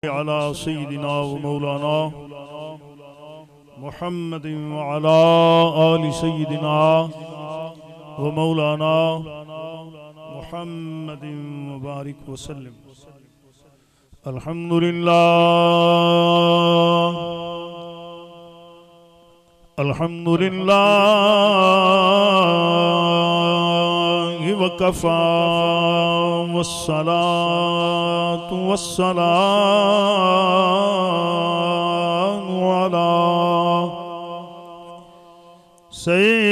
अला सय्यिदिना व मौलाना मुहम्मद व अला आलि सय्यिदिना व मौलाना मुहम्मद व बारिक व सल्लिम। अल्हम्दुलिल्लाह वकफ़ा वस्सलातु वस्सलामु अला सय्यिदिल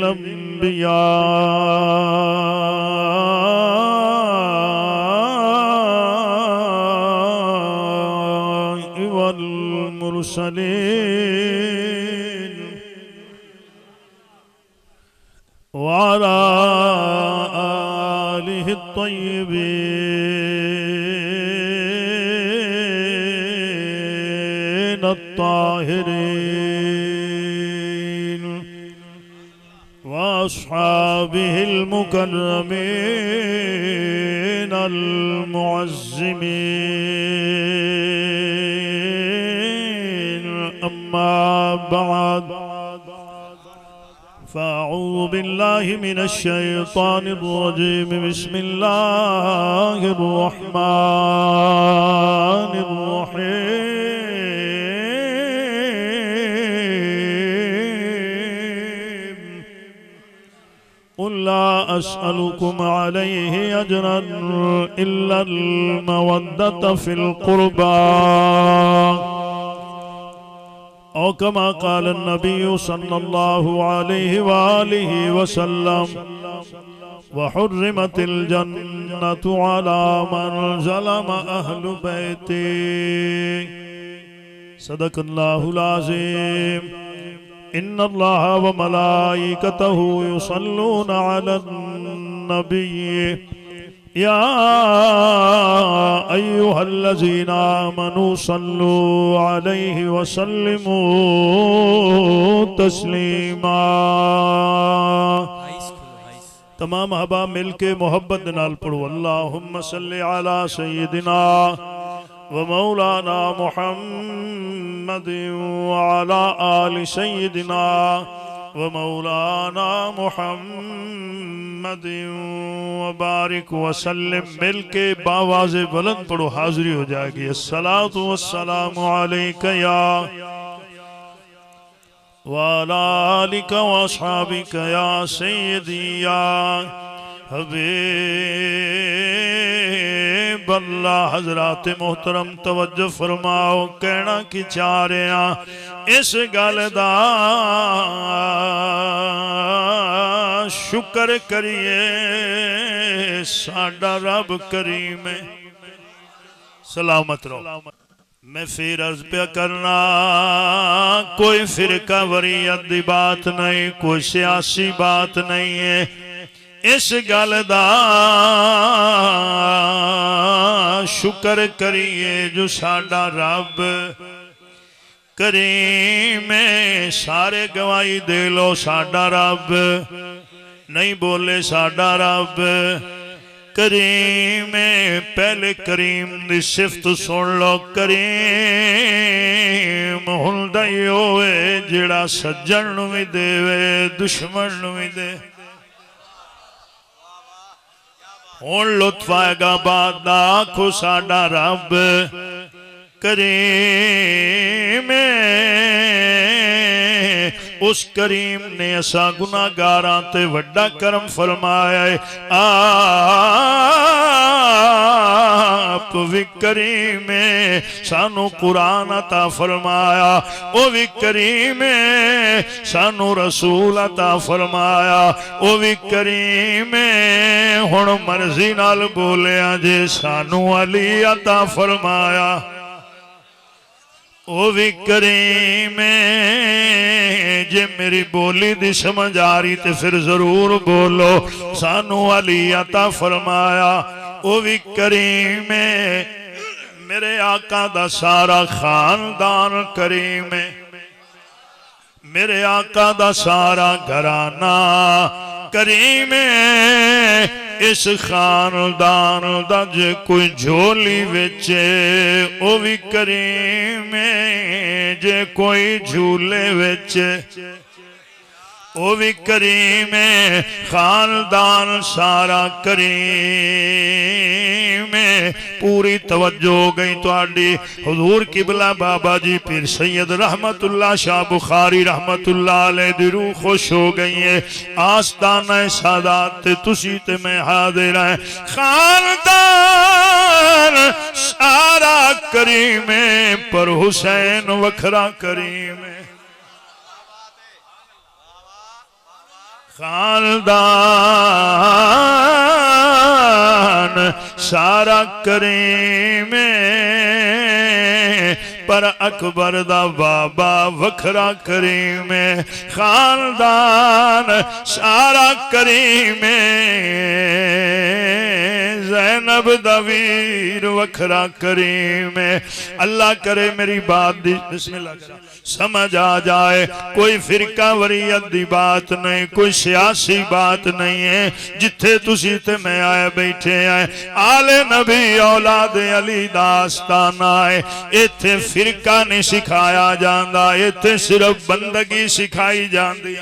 अंबिया वल मुरसलीन वअला आलिहि त्वय्यिबीन अत्ताहिरीन वअस्हाबिहिल मुकर्रमीन अल मुअज़्ज़िमीन। अम्मा बअद फ़अऊज़ु बिल्लाहि मिनश शैतानिर रजीम। बिस्मिल्लाहिर रहमानिर रहीम। क़ुल ला अस्अलुकुम अलैहि अजरन इल्लल मवद्दत फ़िल क़ुर्बा औ कमा क़ाल नबी सल्लल्लाहु अलैहि वालिहि वसल्लम व हुर्रिमतिल जन्नतु अला मन ज़लम अहलु बैती। सदक़ल्लाहुल अज़ीम। इन्नल्लाह व मलाइकतहु युसल्लूना अलन नबी या अय्युहल्लज़ीना आमनू सल्लू अलैहि वसल्लिमू तस्लीमा। तमाम हबा मिल के मोहब्बत नाल पढ़ो अल्लाहुम्मा सल्लि अला सय्यिदिना व मौलाना मुहम्मद व अला आलि सय्यिदिना व मौलाना मुहम्मद व बारिक व सल्लिम। मिल के बावाज़े बुलंद पढ़ो, हाज़िरी हो जाएगी। अस्सलातु वस्सलामु अलैका या व अला आलिका व अस्हाबिका या सय्यदी या हबीब अल्लाह। हज़रात मोहतरम तवज्जो फरमाओ, कहना कि चाह रहे हैं इस गल दा शुक्र करिए साडा रब करीम है। सलामत रहो। मैं फिर अर्ज पे करना, कोई फिरका वरीयत दी बात नहीं, कोई सियासी बात नहीं है। इस गल दा शुक्र करिए जो साडा रब करीम है। सारे गवाही दे लो, साडा रब नहीं बोले, साडा रब करीम है। पहले करीम दी सिफत सुन लो। करीम हुंदा ही होवे जिहड़ा सज्जन नूं भी देवे दुश्मन नूं भी दे। हुण लुत्फ आएगा बात दा, आखो साडा रब करीम है। उस करीम ने असा गुनाहगारां ते वड्डा करम फरमाया है। आप भी करीम है, सानू कुरान अता फरमाया। ओ भी करीम है, सानू रसूल अता फरमाया। ओ भी करीम है, हुण मर्जी नाल बोलिया जे सानू अली अता फरमाया। ओ भी करीम है। जे मेरी बोली दी समझ आ रही तो फिर जरूर बोलो, सानू अली अता फरमाया। ओ भी करीम है। मेरे आका दा सारा खानदान करीम है। मेरे आका दा सारा घराना करीम है। इस खानदान दा जे कोई झोली बेचे ओ भी करीम है, जे कोई झूले बेचे ओ भी करीम है, खानदान सारा करीम है। पूरी तवज्जो हो गई तुहाडी हुजूर किबला बाबा जी पीर सैयद रहमतुल्लाह शाह बुखारी रहमतुल्लाह अलैह दी रूह खुश हो गई है। आस्ताना सादात ते तुसी ते मैं हाजिर है। खानदान सारा करीम है पर हुसैन वखरा करीम है। खानदान सारा करीम पर अकबर दा बाबा वखरा करीम। खानदान सारा करीम ज़ैनब दा वीर वखरा करीम। अल्लाह करे मेरी बात दी बिस्मिल्लाह समझ आ जाए। कोई फिरका वरीयत दी बात नहीं, कोई सियासी बात नहीं है। जिथे तुसी ते मैं आए बैठे हैं आले नबी औलाद अली दास्ताना है। इथे फिरका नहीं सिखाया जाता, इथे सिर्फ बंदगी सिखाई जाती।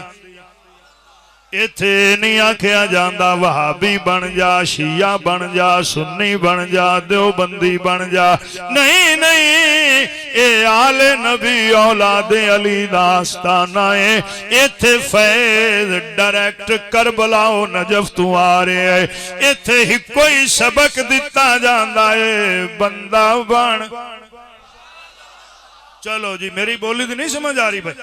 इथे नहीं आख्या जाता वहाबी बन जा, शिया बन जा, सुन्नी बन जा, देवबंदी बन जा। नहीं नहीं, ए आले नबी औलादे अली दास्ताना है। इथे फैज डायरेक्ट करबलाओ नजफ तू आ रहे है। इथे ही कोई सबक दिता जाता है बंदा बन। चलो जी मेरी बोली तो नहीं समझ आ रही भाई।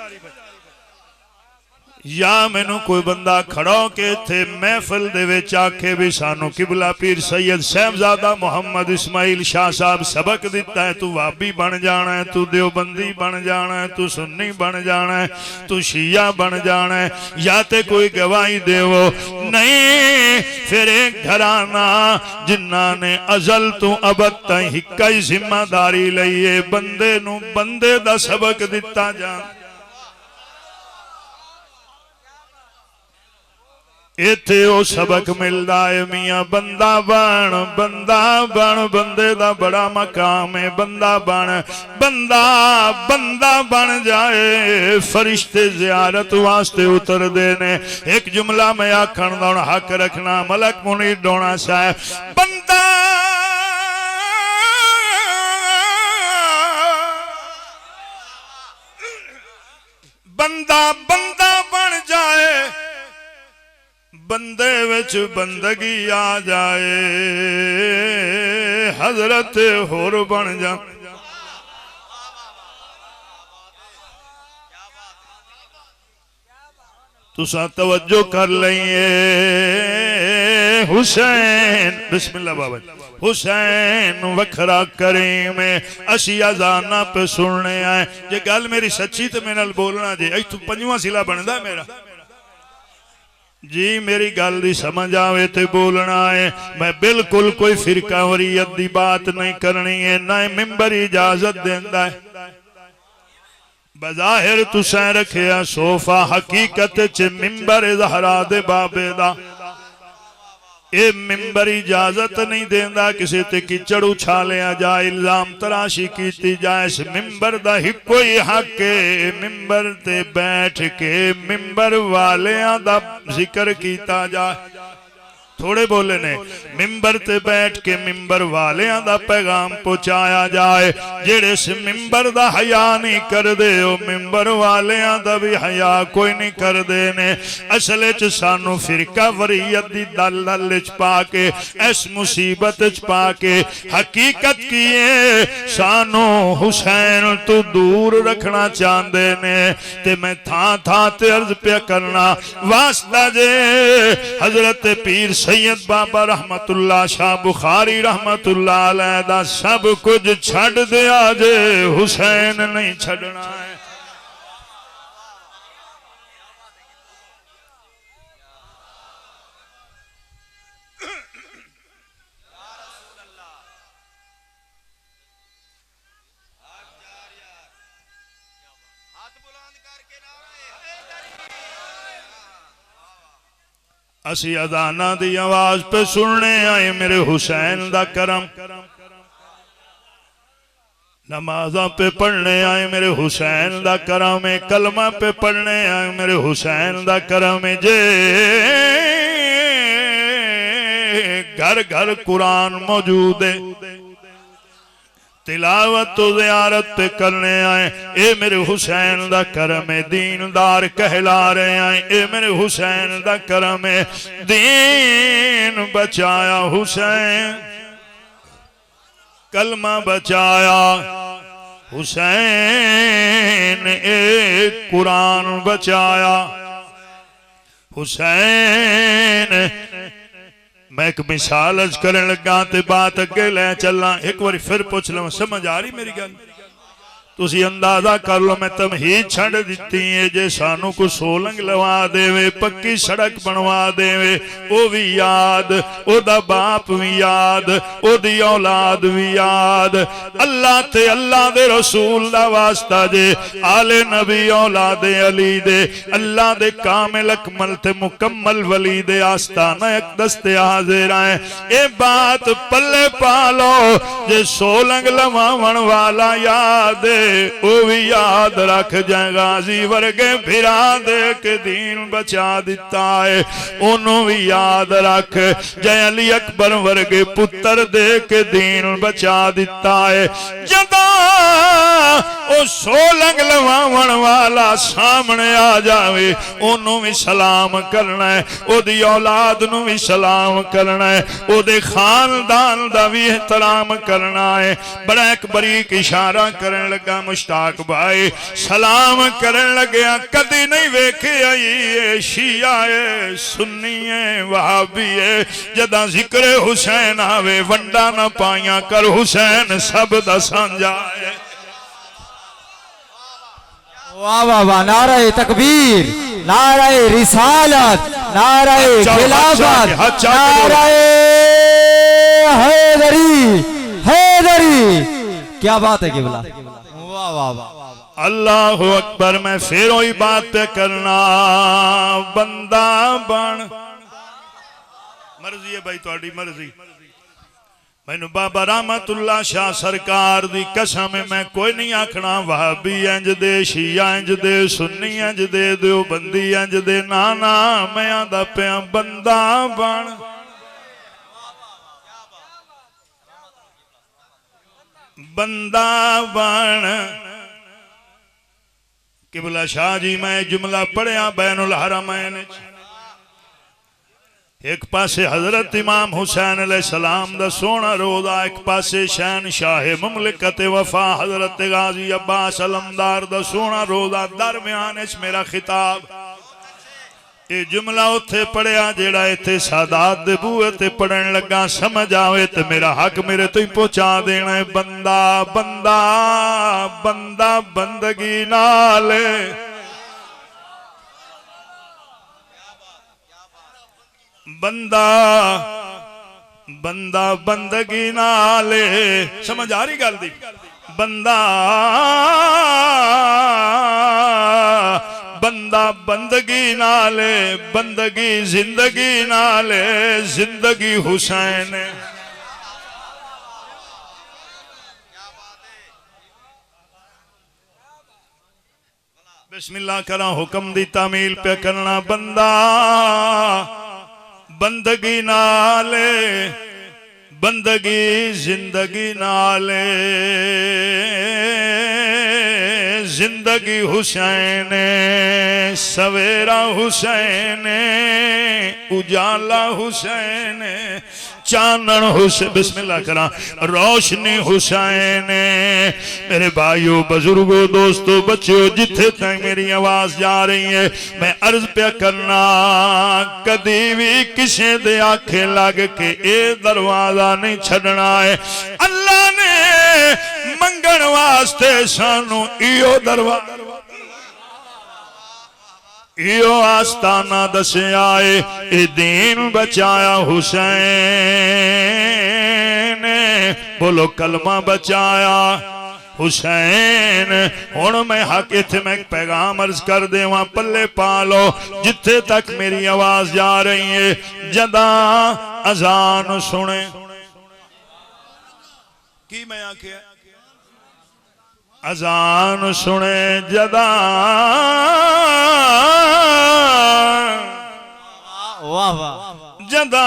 या मैनू कोई बंदा खड़ा के थे महफिल दे विच आखे भी सानू किबला पीर सैयद साहबजादा मुहम्मद इस्माइल शाह साहब सबक दिता है, तू वाबी बन जाना है, तू देवबंदी बन जाना है, तू सुन्नी बन जाना है, तू शिया बन जाना है, या ते कोई गवाही देवो। नहीं, फिर एक घराना जिन्ना ने अजल तू अबद तक हिक्का ही जिम्मेदारी लईए बंदे नू बंदे दा सबक दिता जा। इथे वो सबक मिलता है मियाँ बंदा बन बंदे दा बड़ा मकाम है। बंदा बन जाए फरिश्ते जियारत वास्ते उतर देने। एक जुमला मैं आखण दा हक रखना मलक मुनीर डोना साहब बंदा बन जाए, बंदे विच बंदगी आ जाए, हजरत होर बन जा। तुसा तवज्जो कर लइए। हुसैन बिस्मिल्लाह बाबा हुसैन वखरा करीम असी अजाना पे सुनने आए। जे गल मेरी सच्ची तो मेरे नाल बोलना जे इत्थों पंजवां सिला बनदा मेरा जी। मेरी गल दी समझ आवे ते बोलना है। मैं बिल्कुल कोई फिरका वरीयत दी बात नहीं करनी है, ना मिंबर इजाजत देंदा है। बज़ाहिर तुसें रखिया सोफा, हकीकत च मिंबर ज़हरा दे बाबे दा। ये मिंबर इजाजत नहीं देंदा किसी ते कीचड़ उछालिया जाए, इल्जाम तराशी की जाए। इस मिंबर दा ही कोई हक है, मिंबर ते बैठ के मिंबर वालियां दा जिक्र कीता जाए। थोड़े बोले ने मिंबर ते बैठ के मिंबर वालियां दा पैगाम पहुंचाया जाए। जेड़े इस मिंबर दा हया नहीं कर दे ओ मिंबर वालियां दा भी हया कोई नहीं कर दे ने। असल च सानू फिरका वरीयत दी दल च पा के इस मुसीबत च पा के हकीकत की है सानू हुसैन तो दूर रखना चाहते ने। ते मैं था ते अर्ज पे करना वास्ता जे हजरत पीर सैयद बाबा रहमतुल्लाह शाह बुखारी रहमतुल्लाह अलैह दा सब कुछ छड़ दिया जे हुसैन नहीं छड़ना है। असी अदाना दी आवाज पे सुनने आए मेरे हुसैन दा करम, नमाजा पे पढ़ने आए मेरे हुसैन दा करम है, कलमा पे पढ़ने आए मेरे हुसैन दा करम है। जे घर घर कुरान मौजूद है, तिलावत तो ज़ियारत पे करने आए, ए मेरे हुसैन दा करम है। दीनदार कहला रहे आए, ए मेरे हुसैन दा करम है। दीन बचाया हुसैन, कलमा बचाया हुसैन, एक कुरान बचाया हुसैन। मैं एक मिसाल अर्ज करन लगा ते बात अगे लै चलना। एक बार फिर पूछ लवां, समझ आ रही मेरी गल? तुसी अंदाजा कर लो, मैं तमहीद छड़ दिती है। जे सानू को सोलंग लवा देवे, पक्की सड़क बनवा देवे, ओ भी याद, ओदा बाप भी याद, ओदी औलाद भी याद। अल्लाह ते अल्लाह दे रसूल दा वास्ता जे, आले नबी औलादे अली दे, अल्लाह दे कामिल अकमल ते मुकम्मल वली दे आस्ताना अक़दस ते हाज़िर आए। ए बात पल्ले पालो, जे सोलंग लवावन वाला याद ओ भी याद रख जाए, गाजी वर्गे फिरा दे के दीन बचा दिता है, ओनू भी याद रख। जय अली अकबर वर्गे पुत्र दे के दीन बचा दिता है। जदा ओ सोलंग लवावन वाला सामने आ जावे, ओनू भी सलाम करना है, ओदी औलाद नू भी सलाम करना है, ओदे खानदान दा भी एहतराम करना है। बड़ा एक बरीक इशारा करन लगा मुश्ताक भाई, सलाम करन लग्या कदी नहीं वेखे आई शिया है, सुन्नी है, वहाबी है। जदा जिक्र हुसैन आवे, वंडा ना पाइया कर, हुसैन सब दा सांझा है। वाह वाह वाह, नारे तकबीर, नारे रिसालत, नारे खिलाफत, नारे हैदरी, हैदरी। क्या बात है किबला, वाह वाह वाह, अल्लाह अकबर। मैं फिर वही बात पे करना, बंदा बन। मर्जी है भाई, थोड़ी मर्जी। मैनू बाबा रहमतुल्लाह शाह सरकार दी कसम, मैं कोई नहीं आखना वहाबी इंज दे, शिया इंज दे, सुन्नी इंज दे, देवबंदी इंज दे, ना ना, मैं आंदा पिया बंदा बन। बंदा बन। किबला शाह जी, मैं जुमला पढ़िया बैनुल हरमैन। एक पासे हजरत इमाम हुसैन अलैहिस्सलाम दा सोना रोदा, एक पासे शहनशाह मुमलिकत वफा हजरत गाजी अब्बास अलमदार दा सोना रोदा, दरम्यान मेरा खिताब। ये जुमला उथे पढ़िया जेड़ा इत्थे सादात दे बूहे ते पढ़न लगा, समझ आवे ते मेरा हक मेरे तो ही पहुंचा देना है। बंदा बंदा बंदा बंदगी नाल, बंदा बंदा बंदगी नाले। समझ आ रही गल दी? बंदा बंदा बंदगी नाले, बंदगी जिंदगी नाले, जिंदगी हुसैन। बिस्मिल्लाह करा, हुक्म दी तामील पे करना। बंदा बंदगी नाले, बंदगी जिंदगी नाले, जिंदगी हुसैन, सवेरा हुसैन, उजाला हुसैन, चानन हुसैन। बिस्मिल्लाह करा, रोशनी हुसैन। मेरे भाइयों, बुजुर्गों, दोस्तों, बच्चों, जिथे तक मेरी आवाज जा रही है, मैं अर्ज पे करना, कदी भी किसी दे आखे लग के ए दरवाजा नहीं छड़ना है। अल्लाह ने मंगण वास्ते सानू इहो दरवाजा, यो आस्ताना दसिया है। ए दीन बचाया हुसैन, बोलो कलमा बचाया हुसैन हुण मैं हक इत्थे मैं एक पैगाम अर्ज कर देवां पल्ले पा लो जिथे तक मेरी आवाज जा रही है जदा अजान सुने की मैं आखिया अजान सुने जदा वाह वाह जदा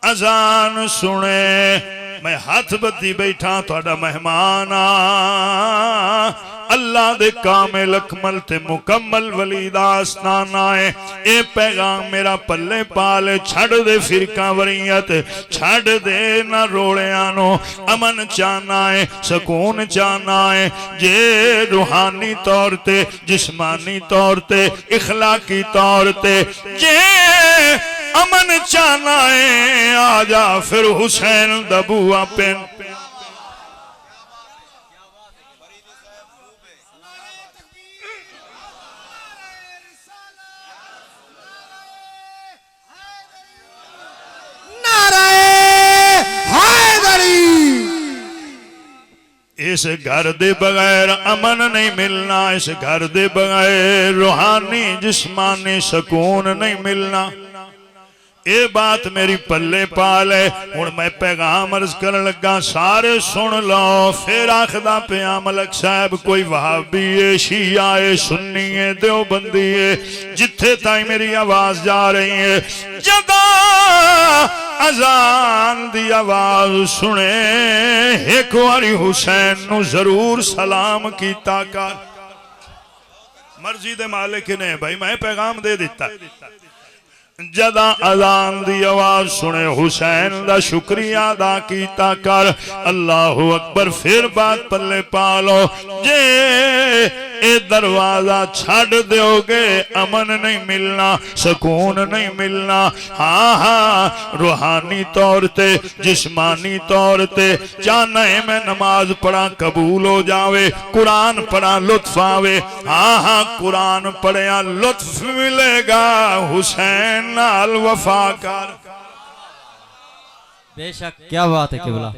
अजान सुने मैं हाथ बद्दी बैठा थोड़ा मेहमान आ अल्लाह दे कामिल अकमल ते मुकम्मल वली दा आस्ताना है ए पैगाम मेरा पल्ले पाले छड़ दे फिरका वरीयत छड़ दे ना रोलियां नो अमन चाहना है सुकून चाहना है जे रूहानी तौर ते जिस्मानी तौर ते इखलाकी तौर ते जे अमन चाहना है आजा फिर हुसैन दबुआ पेन इस घर दे बगैर अमन नहीं मिलना इस घर दे बगैर रूहानी जिस्मानी सुकून नहीं मिलना ये बात मेरी पल्ले पाल है हुण मैं पैगाम अर्ज कर लगा सारे सुन लो फिर आखदा पिया मलक साहब कोई वहाबी है शिया है सुन्नी है देवबंदी है जिथे ताई मेरी आवाज जा रही है जदा अजान दी आवाज सुने एक बारी हुसैन नु जरूर सलाम कीता कर मर्जी दे मालिक ने भाई मैं पैगाम दे दिता जदा अजान दी आवाज सुने हुसैन दा शुक्रिया अदा कीता कर अल्लाह अकबर फिर बात पल्ले पालो जे ए दरवाजा छड़ दोगे अमन नहीं मिलना सुकून नहीं मिलना हाँ हाँ रूहानी तौर ते जिस्मानी तौर ते चाहना है मैं नमाज पढ़ा कबूल हो जावे कुरान पढ़ा लुत्फ आवे हाँ हाँ कुरान पढ़िया लुत्फ मिलेगा हुसैन नाल वफा कर बेशक क्या बात है किबला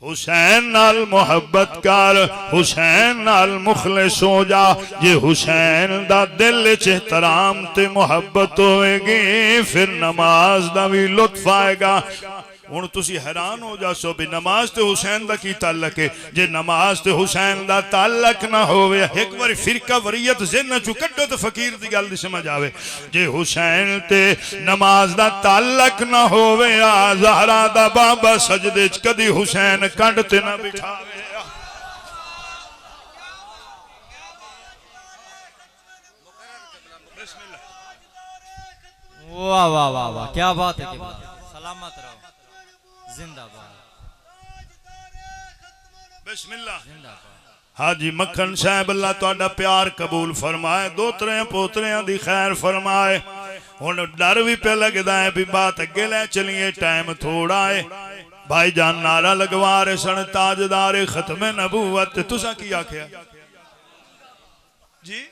हुसैन नाल मोहब्बत कर हुसैन नाल मुखलिस हो जा जे हुसैन दा दिल च एहतराम ते मोहब्बत होएगी फिर नमाज दा भी लुत्फ आएगा हुण तुसी हैरान हो जासो भी नमाज ते हुसैन दा की ताल्लुक है जे नमाज ते हुसैन दा ताल्लुक ना होवे एक बार फिरका वरीयत ज़हन चो कड्डो तो फकीर दी गल दी समझ आवे जे हुसैन ते नमाज दा ताल्लुक ना होवे आ ज़हरा दा बाबा सजदे च कदी हुसैन कंड ते ना बिठावे वाह वाह वाह वाह क्या बात है किबला सलामत रहो जिंदाबाद बिस्मिल्लाह हाजी मक्खन साहब अल्लाह तुहाडा प्यार कबूल फरमाए दोतरे पोतरियां दी खैर फरमाए हुण डर भी पे लगदा है भी बात अगे ले चलिए टाइम थोड़ा है भाई जान नारा लगवा रहे सन ताजदार खत्मे नबूवत तुसा की आख्या जी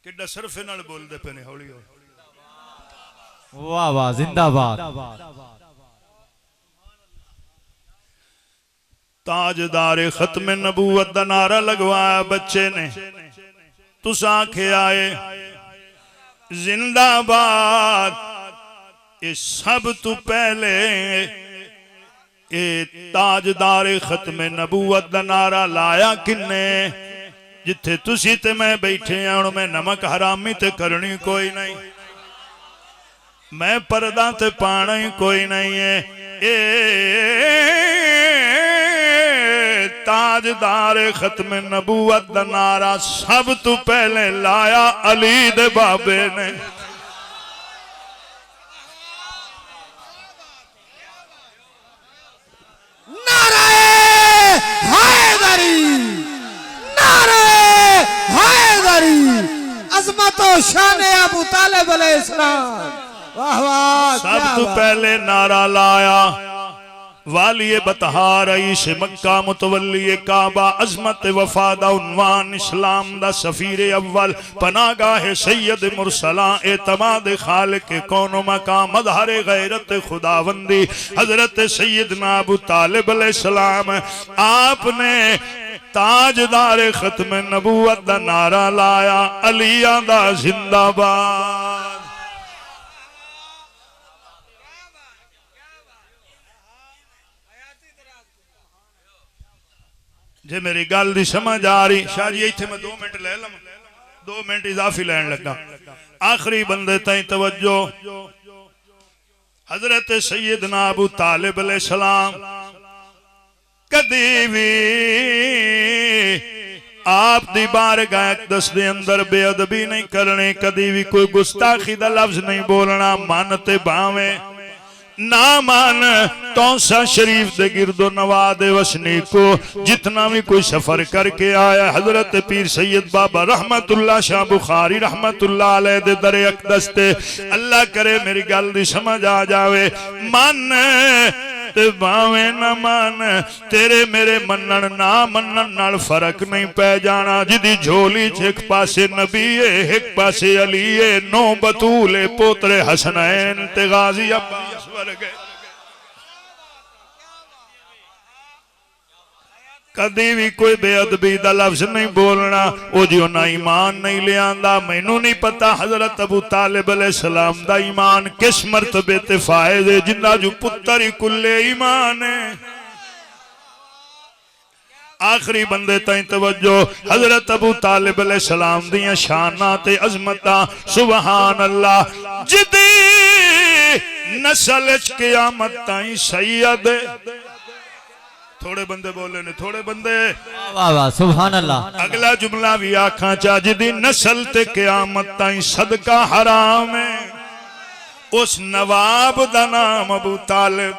किड्डा सरफे नाल बोलदे पे ने हौली हौली वाह वाह जिंदाबाद ताजदार खत्मे नबूवत दा नारा लगवाया बच्चे ने तुस आखे आए जिंदाबाद ये सब तू पहले ये ताजदार खत्मे नबूवत दा नारा लाया किन्ने जिथे तुसी ते मैं बैठे हैं हुण मैं नमक हरामी ते करनी कोई नहीं मैं पर्दा ते पाना ही कोई नहीं है ए ताजदार खत्म नबूवत दा नारा सब तू पहले लाया अली दे बाबे ने अज़मतो शान अबू तालिब अलैहिस्सलाम वाह वाह सब तू पहले नारा लाया वाली बतहार रईस मक्का मुतवल्ली काबा अजमत वफादा उन्वान इस्लाम दा सफीर अव्वल पनागाह सैयद मुरसला एतमाद खालिक कौन मकाम मजहर गैरत खुदावंदी हजरत सैयदना अबू तालिब अलैहिस्सलाम आपने ताजदार खत्म नबूवत दा नारा लाया अलिया दा जिंदाबाद। जे मेरी गल दी समझ आ रही शाह जी इत्थे मैं 2 मिनट ले लवां 2 मिनट इजाफी लैन लगा। आखिरी बंदे ताई तवज्जो हजरत सैयदना अबू तालिब अलैहिस्सलाम कदी भी आप दी बारगाह अक़दस दे अंदर बेअदबी नहीं करनी, कदी भी कोई गुस्ताखी दा लफ्ज नहीं बोलना। मन ते भावे ना मान तौसा शरीफ दे गिरदो नवा दे वसनीको जितना भी कोई सफर करके आया हजरत पीर सैयद बाबा रहमतुल्लाह शाह बुखारी रहमतुल्लाह अलैह दे दरे अक़दस ते अल्लाह करे मेरी गल दी समझ आ जावे। मन ते भावे न मान तेरे मेरे मनन ना मनन नाल फर्क नहीं पै जाना। जिदी झोली च एक पासे नबी है एक पासे अली है, नो बतूले पोतरे हसनैन ते गाजी अब्बास वर्गे। कदी भी कोई बेअदबी दा लफ्ज नहीं बोलना। ओ जी ना ईमान नहीं लियांदा। मैनू नहीं पता हजरत अबू तालिब अलैहिस्सलाम दा ईमान किस मर्तबे ते फायद है जिंदा जो पुत्र ही कुल्ले ईमान है। आखिरी बंदे ताई तवज्जो हजरत अबू तालिब अलैहिस्सलाम दियां शाना ते अजमता सुभान अल्लाह। जिदी नस्ल च क़यामत ताई सैयद थोड़े बंदे बोले ने थोड़े बंदे वाह वाह सुभान अल्लाह। अगला जुमला भी आखा चा जिदी नस्ल ते क़यामत ताई सदका हराम है उस नवाब दा नाम अबू तालिब।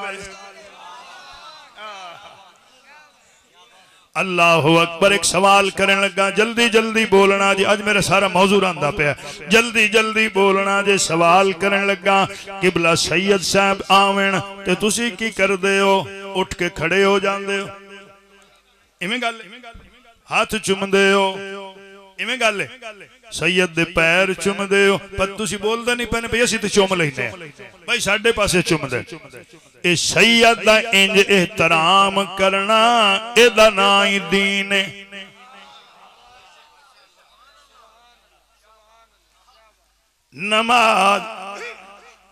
अल्लाह अकबर। एक सवाल करने लगा जल्दी जल्दी बोलना जी, अज मेरा सारा मौजू आंदा पे जल्दी जल्दी बोलना जे। सवाल करने लगा किबला सैयद साहब आवन ते तुसी की करदे हो? उठ के खड़े हो जाते हो इवें गल, हाथ चुमदे हो इवें गल, सैयद दे पैर चुमदे हो पर तुसी बोलदे नहीं पैने भाई असीं ते चुम लैने भाई साडे पासे चुमदे। ए सैयद दा इंज एहतराम करना एदा ना ही दीन है।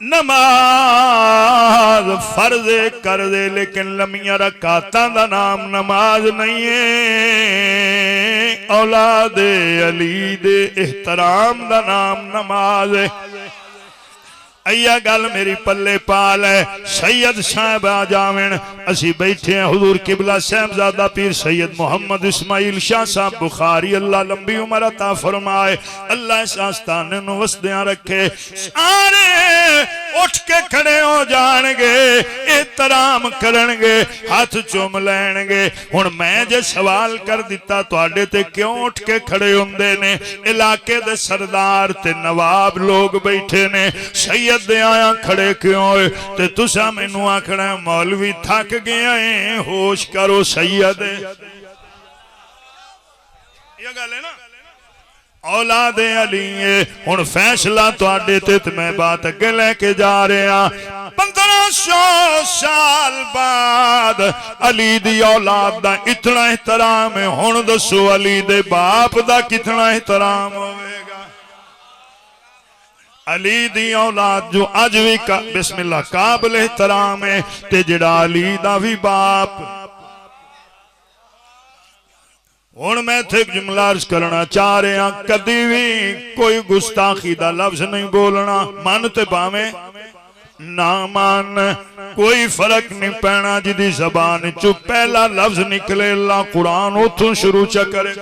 नमाज फर्ज कर दे लेकिन लमिया रकातां दा नाम नमाज नहीं है। औलाद अली दे एहतराम दा नाम नमाज है। अय्या गल मेरी पल्ले पाल है। सैयद साहब आ जावन असी बैठे हैं हुजूर किबला साहबजादा पीर सैयद मोहम्मद इस्माइल शाह साहब बुखारी अल्लाह लंबी उम्र अता फरमाए, अल्लाह इस आस्थाने नूं वसदियां रखे। सारे उठ के खड़े हो जाणगे, एहतराम करनगे, हाथ चुम लैणगे। हुण मैं जे सवाल कर दिता तुहाडे ते क्यों उठ के खड़े हुंदे ने? इलाके दे सरदार ते नवाब लोग बैठे ने, सैयद दे आया खड़े क्यों होए? ते तुसा मैनू आखना मौलवी थक गया है, होश करो सैयद। ये गल है ना, औलाद अली हुण फैसला तुहाडे ते मैं बात अगे लेके जा रहा। 1500 साल बाद अली दी औलाद दा इतना एहतराम है, हुण दसो अली दे बाप दा कितना एहतराम होवेगा? अली दी औलाद जो अज भी बिस्मिल्लाह काबिल एहतराम है, ते जिहड़ा अली दा भी बाप। हुण मैं इत्थे जुमला अर्ज करना चाह रहा, कदी भी कोई गुस्ताखी दा लफ्ज नहीं बोलना। मन ते भावें ना मान, कोई फर्क नहीं पैना। जिदी जबान चो पहला लफ्ज निकले अल्लाह कुरान उथों शुरू च करे।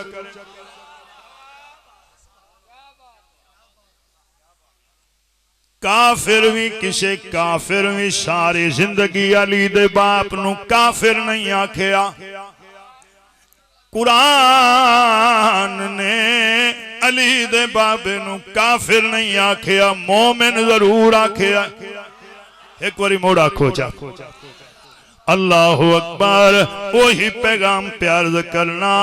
काफिर भी किसे काफिर भी सारी जिंदगी अली दे बाप नू काफिर नहीं आखिया। कुरान ने अली दे बाबे नू काफिर नहीं आखिया, मोमिन जरूर आखिया। एक बारी मोड़ आखो चा अल्लाहु अकबर। वही पैगाम प्यार करना,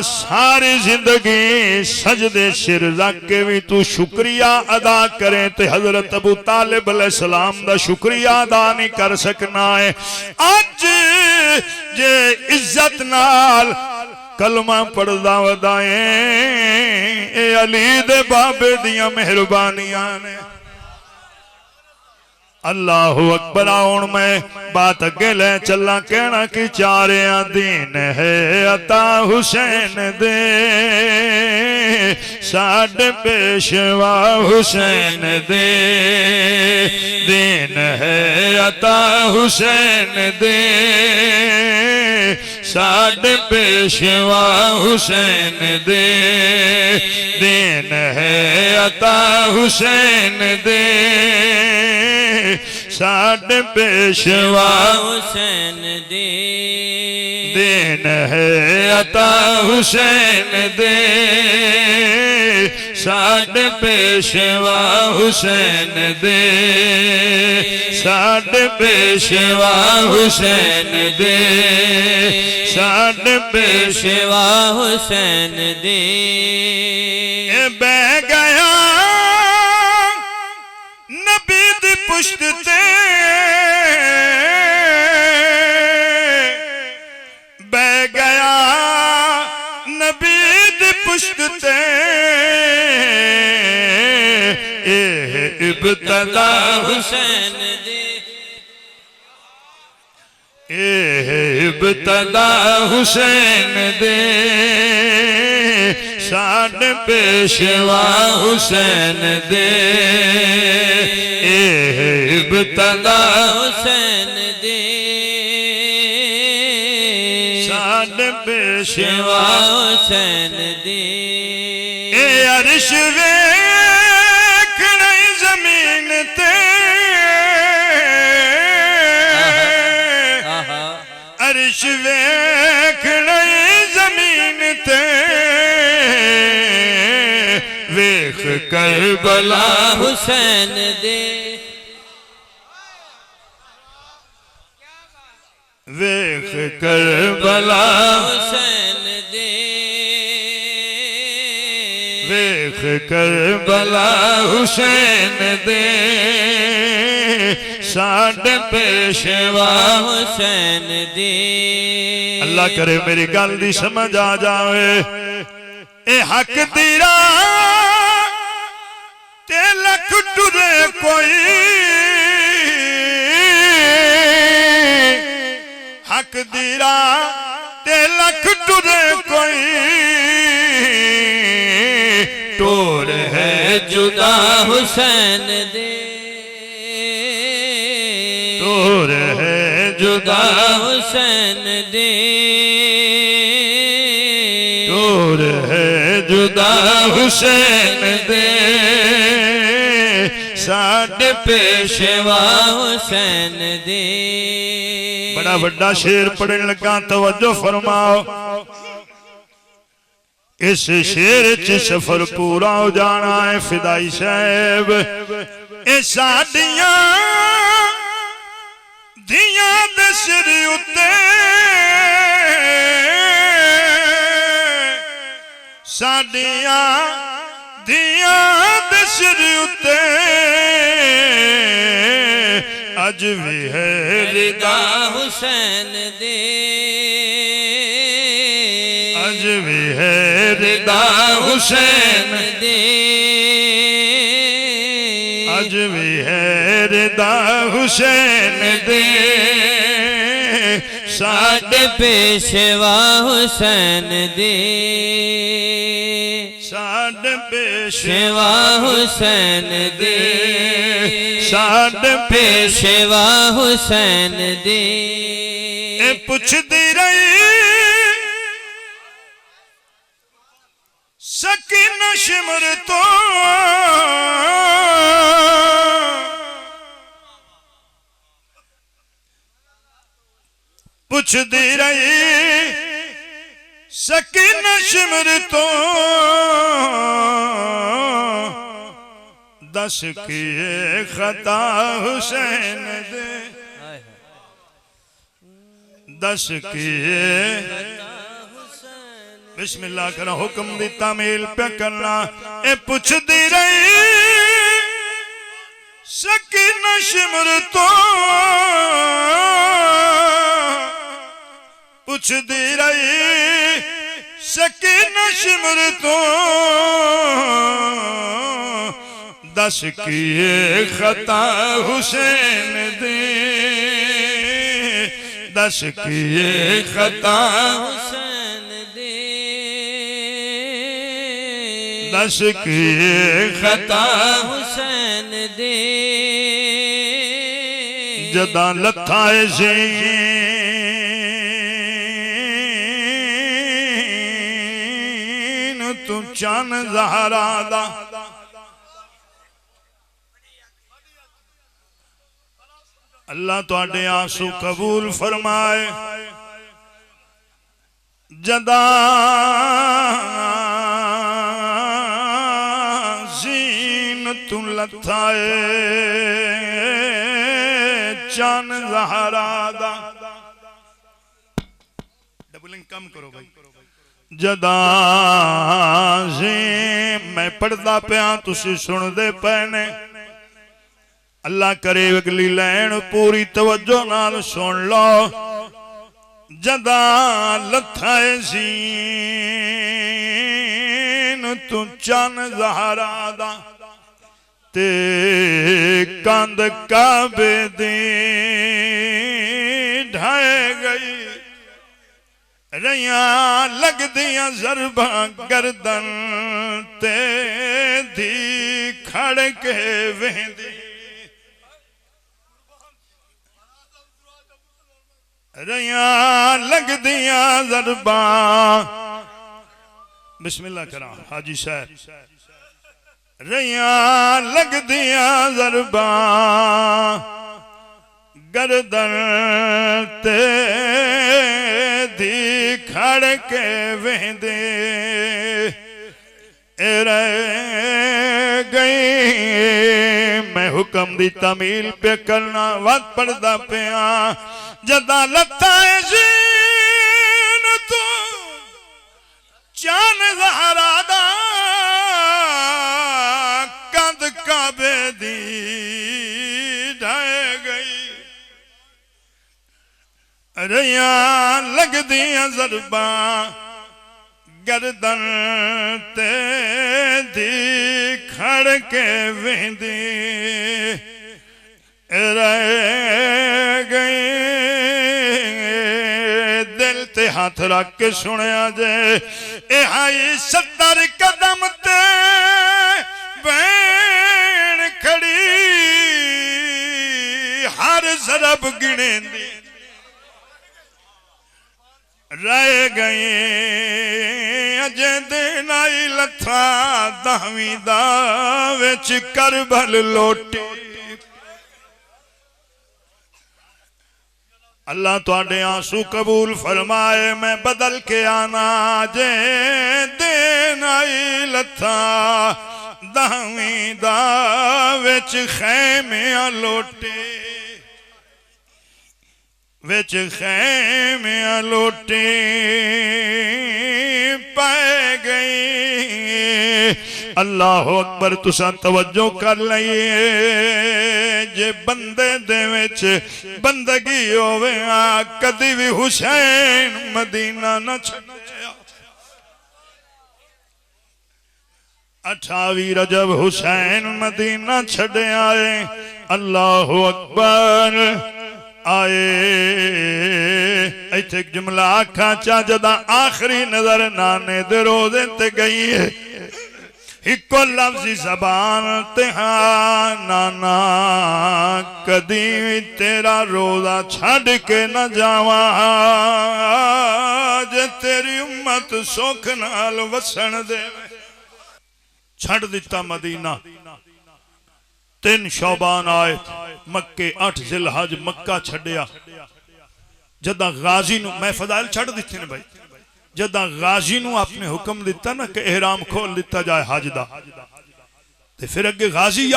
सारी जिंदगी सजदे सिर रख के भी तू शुक्रिया अदा करे तो हजरत अबू तालिब अलैहिस्सलाम दा शुक्रिया अदा नहीं कर सकना है। अज जे इज्जत नाल कलमा पढ़दा वदाए ए अली दे बाबे दियां मेहरबानियां ने। अल्लाह अकबर। हूं मैं बात अगे ले चला, कहना कि चारिया दीन है अता हुसैन दे, साडे पेशवा हुसैन दे। दीन है अता हुसैन दे, साडे पेशवा हुसैन दे। दीन है अता हुसैन दे, साडे पेशवा हुसैन दे। दीन है अता हुसैन दे, साडे पेशवा हुसैन दे। साडे पेशवा हुसैन दे, साडे पेशवा हुसैन दे। बह गया नबी दी पुश्त ते, बह गया नबी दी पुश्त ते। इब्तदा हुसैन दे। इब्तदा हुसैन दे, साडे पेशवा हुसैन दे। इब्तदा हुसैन दे, साडे पेशवा हुसैन दे। ए अर्श वेखना जमीन ते, अर्श वेखना जमीन ते। वेख करबला हुसैन दे। वेख करबला हुसैन दे। वेख करबला हुसैन दे, साडे पेशवा हुसैन दे। अल्लाह करे मेरी गल दी समझ आ जावे। ए हक तेरा ते लख टुरे कोई, हक तेरा ते लख टुरे कोई। टोर है जुदा हुसैन दे। टोर है जुदा हुसैन दे। टोर है जुदा हुसैन दे, साडे पेशवा हुसैन दे। बड़ा बड़ा शेर पढ़ने लगा, तवज्जो फरमाओ। इस शेर च सफर पूरा हो जाना है फिदाई साहब। ए साडियां धियां दे सिर उत्ते, साडियां धियां दे सिर उत्ते। अज भी है रिदा हुसैन दे। अज भी है रिदा हुसैन दे। अज भी है रिदा हुसैन दे, साडे पेशवा हुसैन दे। साडे पेशवा पेशवा हुसैन दे। साडे पेशवा हुसैन दे। ए पुछदी रही सकीना शिमर तो, पुछदी रही सकीना शिमर तो। दस की खता हुसैन दे। दस की बिस्मिल्लाह करा हुक्म दी तामील पे करना ए पुछदी रही सकीना शिमर तो पुछदी रही सकीना शिमर तो दस की खता हुसैन दी दस की खता हुसैन दे दस की खता हुसैन दे जदा लथाए ज़ीन तू चन ज़हरा दा अल्लाह तुहाडे आंसू कबूल फरमाए जदा ज़ीन तू लथाए चन ज़हरा दा डबलिंग कम करो भाई जदा मैं पढ़दा पिया तुसी सुनदे पे ने अल्लाह करे अगली लैन पूरी तवज्जो नाल सुन लो जदा लथाए ज़ीन तू चन ज़हरा दा ते कंध काबे दी ढाए गई रैया लगदियां ज़रबा गर्दन ते धी खड़ के वेंदी रैया लगदियां ज़रबा बिस्मिल्लाह करा हाजी साहब रैया लगदियां ज़रबा गर्दन ते दी खड़ के वेंदे रह गई मैं हुक्म दी तमील पे करना वत पढ़दा पिया जदा लथाए ज़ीन तू चन ज़हरा दा कंध काबे दी ढाए गई रैया लगदियां ज़रबा गर्दन ते दी खड़ के वेंदी रह गई दिल ते हाथ रख के सुनिया जे ए हाई 70 कदम ते बैन खड़ी हर ज़रब गिनेंदी रह गए अजे दिन आई लथा दहवीं दा विच करबल लोटी अल्लाह तुहाडे आंसू कबूल फरमाए मैं बदल के आना जे दिन आई लथा दहवीं दा विच खैमियां लोटी विच खैमियां लोटी पाए गई अल्लाह अकबर तुसा तवज्जो कर लईए जे बंदे दे विच बंदगी होवे कदी भी हुसैन मदीना न छड्डिया 28 रजब हुसैन मदीना छड्डे आए अल्लाह अकबर आए इत्थे जुमला आखा चा जदा आखिरी नजर नाने दे रोज़े ते गई है इको लफ्ज़ी ज़बान ते हाँ नाना कदी तेरा रोज़ा छड़ के न जावा जे तेरी उम्मत सुख नाल वसन दे छड़ दिता मदीना 3 शौबान आए मक्के 8 जिलहज मक्का छड़िया जदा गाजी नु मैं फजाइल छड़ दिते ने भाई जदा गाजी नु आपने हुक्म दिता ना कि एहराम खोल दिता जाए हज दा ते फिर अगे गाजी आ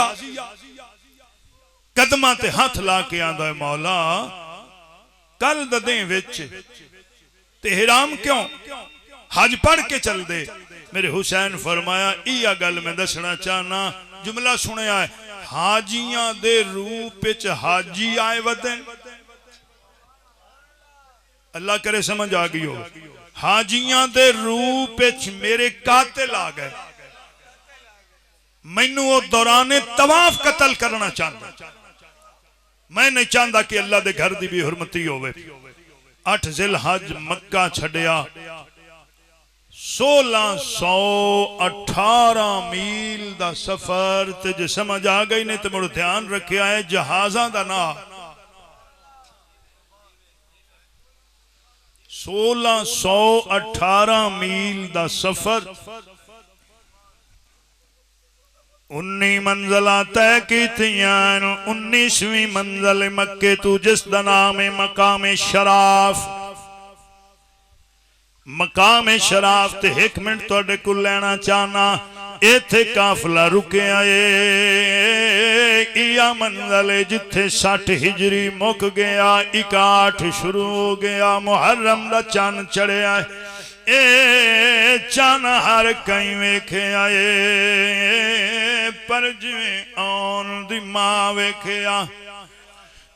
कदमां ते हाथ ला के आंदा है मौला कल ददे विच तेहराम क्यों हज पढ़ के चल दे। मेरे हुसैन फरमाया इया गल मैं दसना चाहना जुमला सुनिया है हाजियां दे रूप विच हाजी आए वदन अल्लाह करे समझ आ गई हो। हाजियां दे रूप विच मेरे कातिल आ गए मैनू वो दौराने तवाफ कतल करना चाहता मैं नहीं चाहता कि अल्लाह दे घर दी भी हुरमती होवे। 8 जिलहज मक्का छड़िया 1618 मील दा सफर ते जे समझ आ गई ने तो मुड़ ध्यान रखिया है जहाज़ां दा ना 1618 मील दा सफर 19 मंजिला तय की 19वीं मंजिल मक्के तू जिस दा नाम है मकाम शराफ ते एक मिनट तुहाडे कोल लेना चाहना इथे काफला रुके आए इया मंजिल जिथे 60 हिजरी मुक गया 61 शुरू हो गया मुहर्रम दा चंद चढ़िया ए चन हर कई वेखे आए पर जिवें आउण दी मां वेखिया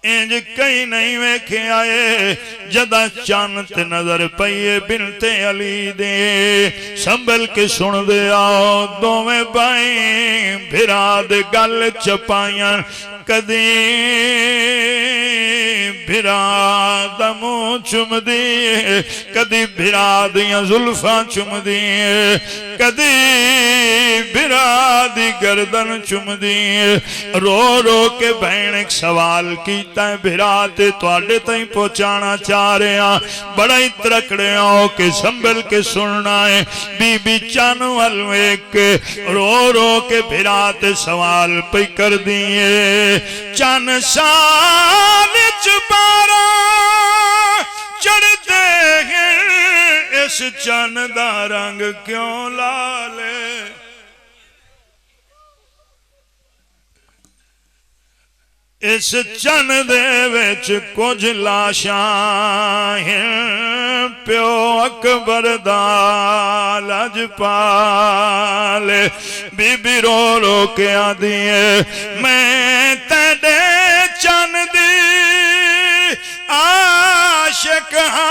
इंज कई नहीं वेखे आए जदा चन ते नजर पईए बिनते अली दे संभल के सुन दे आओ दोवें भाई भिरा दे गल चपाइयां कदी भिरा दा मुंह चुमदी कदी भिरा दियां जुल्फां चुमदी कदी भिरा दी गर्दन चुमदी रो रो के भैन एक सवाल कीता भिरा ते तुहाडे ताईं पहुंचाना चाह रहे हैं बड़ा ही तड़कड़े हो के संभल के सुनना है। बीबी चन वल वेख के रो रो के भिरा ते सवाल पे कर दिए चन साल च 12 चढ़ते हैं इस चन दा रंग क्यों लाल इस चन दे विच कुछ लाशां प्यो अकबर दा लजपाल बीबी रो रो के आदी मैं तेरे चन दी आशिक हाँ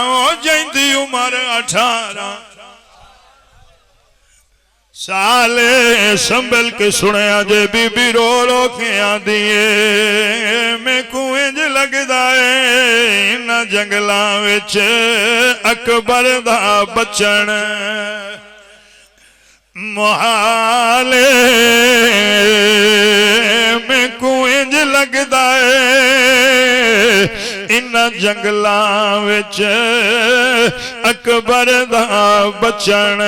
ओ जैंदी उम्र 18 साले संभल के सुने जे बीबी रो रो के आदी मैं कुएं लगदा है इन जंगलां विच अकबर दा बचन मुहाले मैं कुएं लगदा है इन जंगलां विच अकबर दा बचन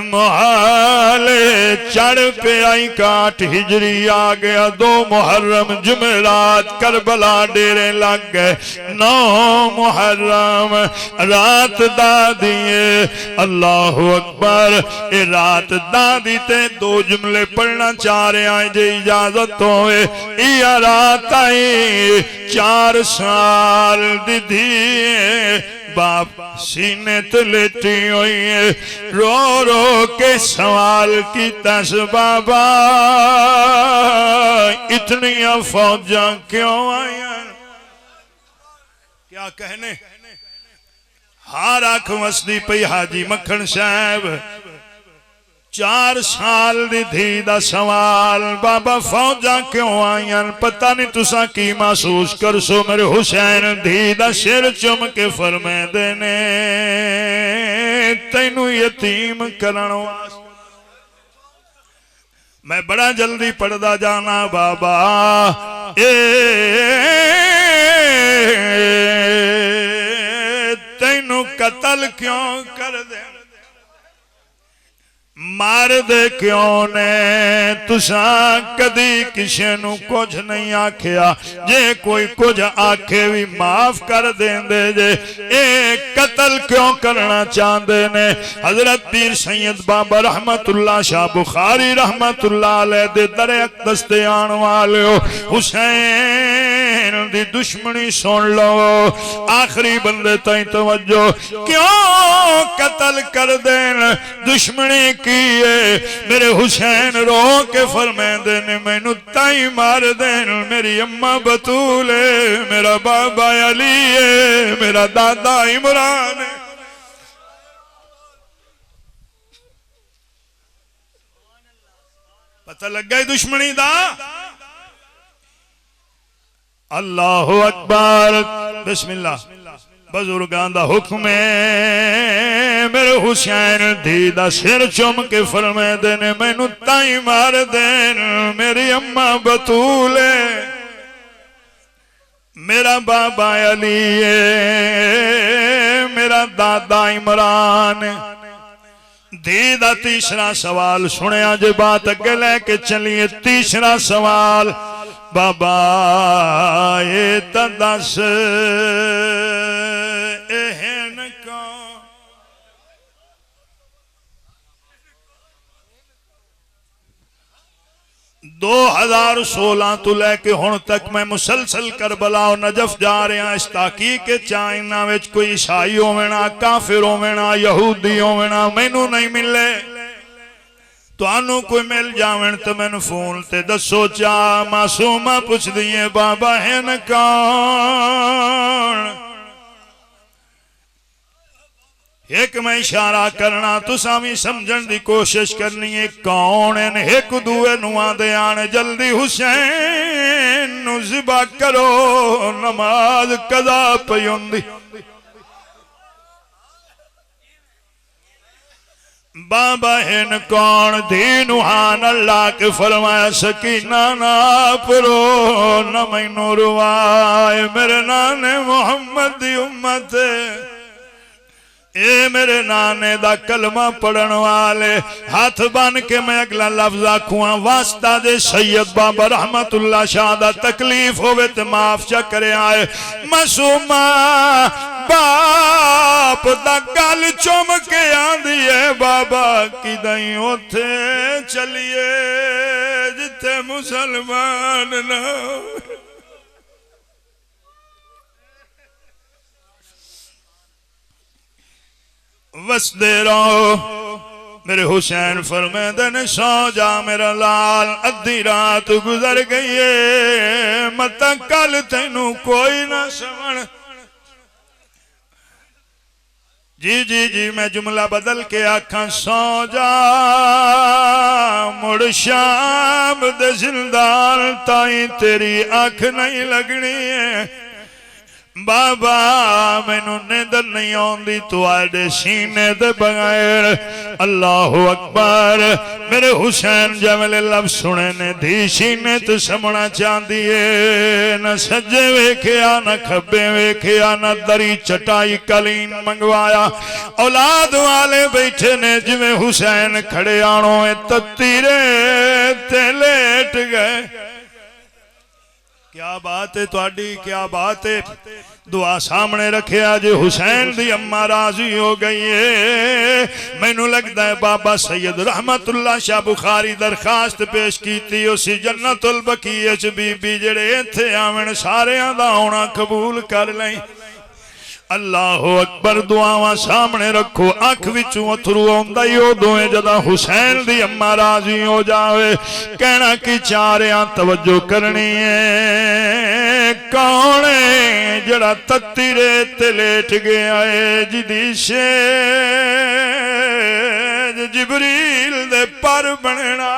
मुहाले चढ़ पे आई 61 हिजरी आ गया 2 मुहर्रम जुमेरात करबला डेरे लग गए 9 मुहर्रम रात दादी अल्लाहु अकबर ए रात दादी ते 2 जुमले पढ़ना चाह रहे हैं जे इजाजत होए या रात आई 4 साल दी धी बाप सीने ते लेटी हुई है रो रो के सवाल की तस बाबा इतनियां फौजा क्यों आया क्या कहने हार आंख वसदी पई हाजी मक्खन साहब 4 साल दी धी दा सवाल बाबा फौजा क्यों आईयां पता नहीं तुसा की महसूस कर सो मेरे हुसैन धी दा सिर चुम के फरमांदे ने तैनू यतीम करन वास्ते मैं बड़ा जल्दी पढ़दा जाना बाबा ए तैनू कतल क्यों कर दे मार दे क्यों ने तुसा कदी किसी नू कुछ नहीं आखिया जे कोई कुछ आखे भी माफ कर देंदे जे ए कत्ल क्यों करना चाहते ने हजरत पीर सैयद बाबा रहमतुल्लाह शाह बुखारी रहमतुल्लाह अलैह दे दरे अक़दस ते आन वाले हुसैन दी दुश्मनी सुन लो आखिरी बंदे ताई तवज्जो क्यों कत्ल कर देन दुश्मनी मेरे हुसैन रो के फरमाते ने मैनू ताई मार देन मेरी अम्मा बतूल है मेरा बाबा अली है मेरा दादा इमरान है पता लग गई दुश्मनी दा अल्लाह अकबर बिस्मिल्लाह बुजुर्गां दा हुक्म है मेरे हुसैन धी दा सिर चुम के फरमाते ने मैनू ताई मार देन मेरी अम्मा बतूल है मेरा बाबा अली है मेरा दादा इमरान धी दा तीसरा सवाल सुनिया जे बात अगे लेके चलिए तीसरा सवाल बाबा ये तो दस एहन का 2016 तो लैके हुण तक मैं मुसलसल करबला और नजफ जा रहा इस ताकीक के चाइना विच कोई ईसाई होवेना काफिर होवेना यहूदी होवेना मैनू नहीं मिले तुहानू कोई मिल जावन तो मैनू फोन ते दसो चा मासूमा पुछ दिए बाबा है न कौन एक मैं इशारा करना तुसा भी समझण दी कोशिश करनी है कौन है एक दूए नुआ दे आने जल्दी हुसैन नु ज़िबा करो नमाज कदा पई हुंदी बाबा है कौन दीन हान अल्लाह के फरमाया सकीना ना परो न मैनू रुवाए मेरे नाने मोहम्मद दी उम्मत ए मेरे नाने दा कलमा पढ़न वाले हाथ बन के मैं अगला लफ्ज आखुआ वास्ता दे सैयद बाबा रहमतुल्लाह शाह दा तकलीफ होवे ते माफ चा करे आए मासूमा बाप दा गल चुम के आंदी है बाबा कि दई उथे चलिए जिथे मुसलमान ना वसदे रहो मेरे हुसैन फरमाते ने सो जा मेरा लाल अद्धी रात गुजर गई है मत कल तेनू कोई ना समझ जी जी जी मैं जुमला बदल के आखा सो जा मुड़ शाम दे जिंदाल ताई तेरी आंख नहीं लगनी है बाबा मैनू नींदर नहीं आती तुहाडे सीने दे बगैर अल्लाह अकबर मेरे हुसैन जवेले लफ्ज़ सुने ने धी सीने तो समना चाहती है न सज्जे वेखिया न खब्बे वेखिया न दरी चटाई कलीन मंगवाया औलाद वाले बैठे ने जिवें हुसैन खड़े आनो तत्तीरे ते लेट गए क्या बात है तुहाडी क्या बात है दुआ सामने रखे आज हुसैन दी अम्मा राजी हो गई है मैनू लगता है बाबा सैयद रहमतुल्लाह शाह बुखारी दरखास्त पेश की उसी जन्नतुल बकीए च बीबी जेड़े इत्थे आवन सारियां दा आउणा कबूल कर लें अल्लाह अकबर दुआवा सामने रखो अख विचों अथरू आउंदा ही उदों जदा हुसैन दी अम्मा राजी हो जावे कहना कि चारियां तवज्जो करनी है कौन है जड़ा तत्ती रेत ते लेट गया है जिदी शेज जिबरील दे पर बनना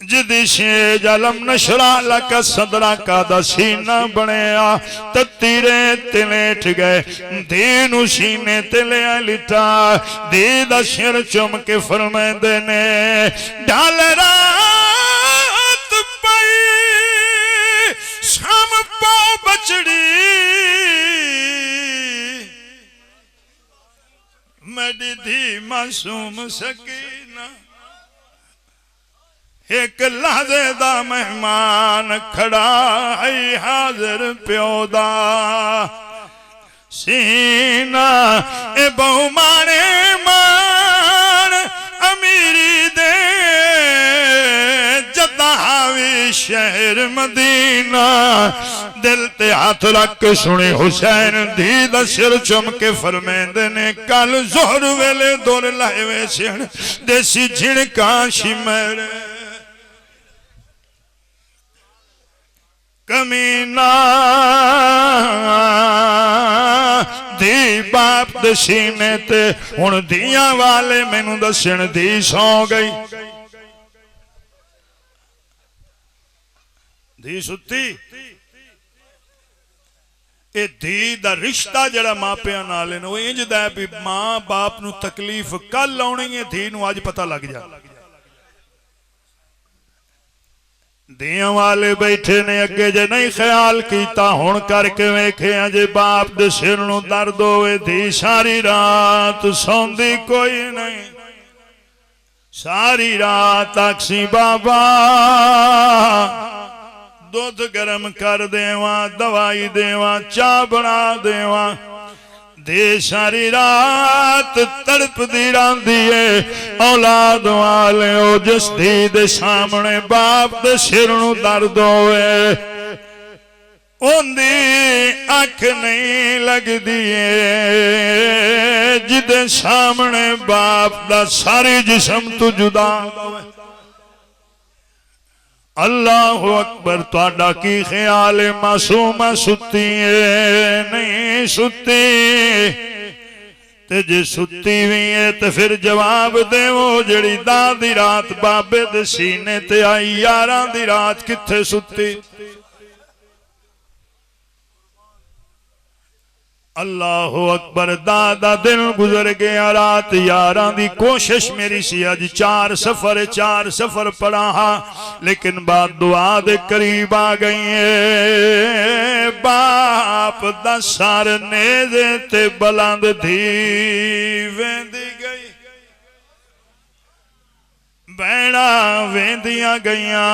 जिदी शेज अलम नशरा लका सदरा का दा सीना बनया तत्तीरे ते लेट गए दीनू सीने ते ले लिटा दी दा सिर चुम के फरमांदे ने ढाल रात पई शाम पौ बचड़ी मेरी धी मां मासूम सकीना एक लहजे दा मेहमान खड़ा है हाजिर प्यो दा सीना ए बहुमाने मान अमीरी दे जदावी शहर मदीना दिल ते हाथ रख के सुने हुसैन धी दा सिर चुम के फरमेंदे ने कल जोहर वेले दुर लाए वे सिण देसी झिणका शिमर कमीना धी बाप दे सीने ते हुण धियां वाले मैनू दसण धी सौ गई धी सुती ए धी दा रिश्ता जड़ा मापिया नाल है वो इंज दा भी मां बाप नू तकलीफ कल आउणी है धी नू अज पता लग जा दियां वाले बैठे ने अगे जे नहीं ख्याल कीता हुण करके वेखे जे बाप दे सिर नू दर्द होवे धी सारी रात सौंदी कोई नहीं सारी रात आखसी बाबा दूध गरम कर देवा दवाई देवा चाह बना देवा दे सारी रात तड़प दी रही है औलाद वाले ओ जिस धी दे सामने बाप दे सिर नू दर्द होवे ओंदी अख नहीं लगदी जिदे सामने बाप दा सारी जिस्म तू जुदा होवे अल्लाह अकबर तुहाडा की ख्याल है मासूमा सुती है नहीं सुती ते जे सुती भी है तो फिर जवाब देवो जड़ी दा दी रात बाबे दे सीने ते आई 11 दी रात किथे सुती अल्लाह अकबर दादा दिन गुजर गया रात 11 दी कोशिश मेरी सी अज 4 सफर पढ़ा लेकिन बात दुआ दे करीब आ गई है बाप दा सर नेज़े ते बुलंद धी वेंदी गई बैणा वेंदियां गईयां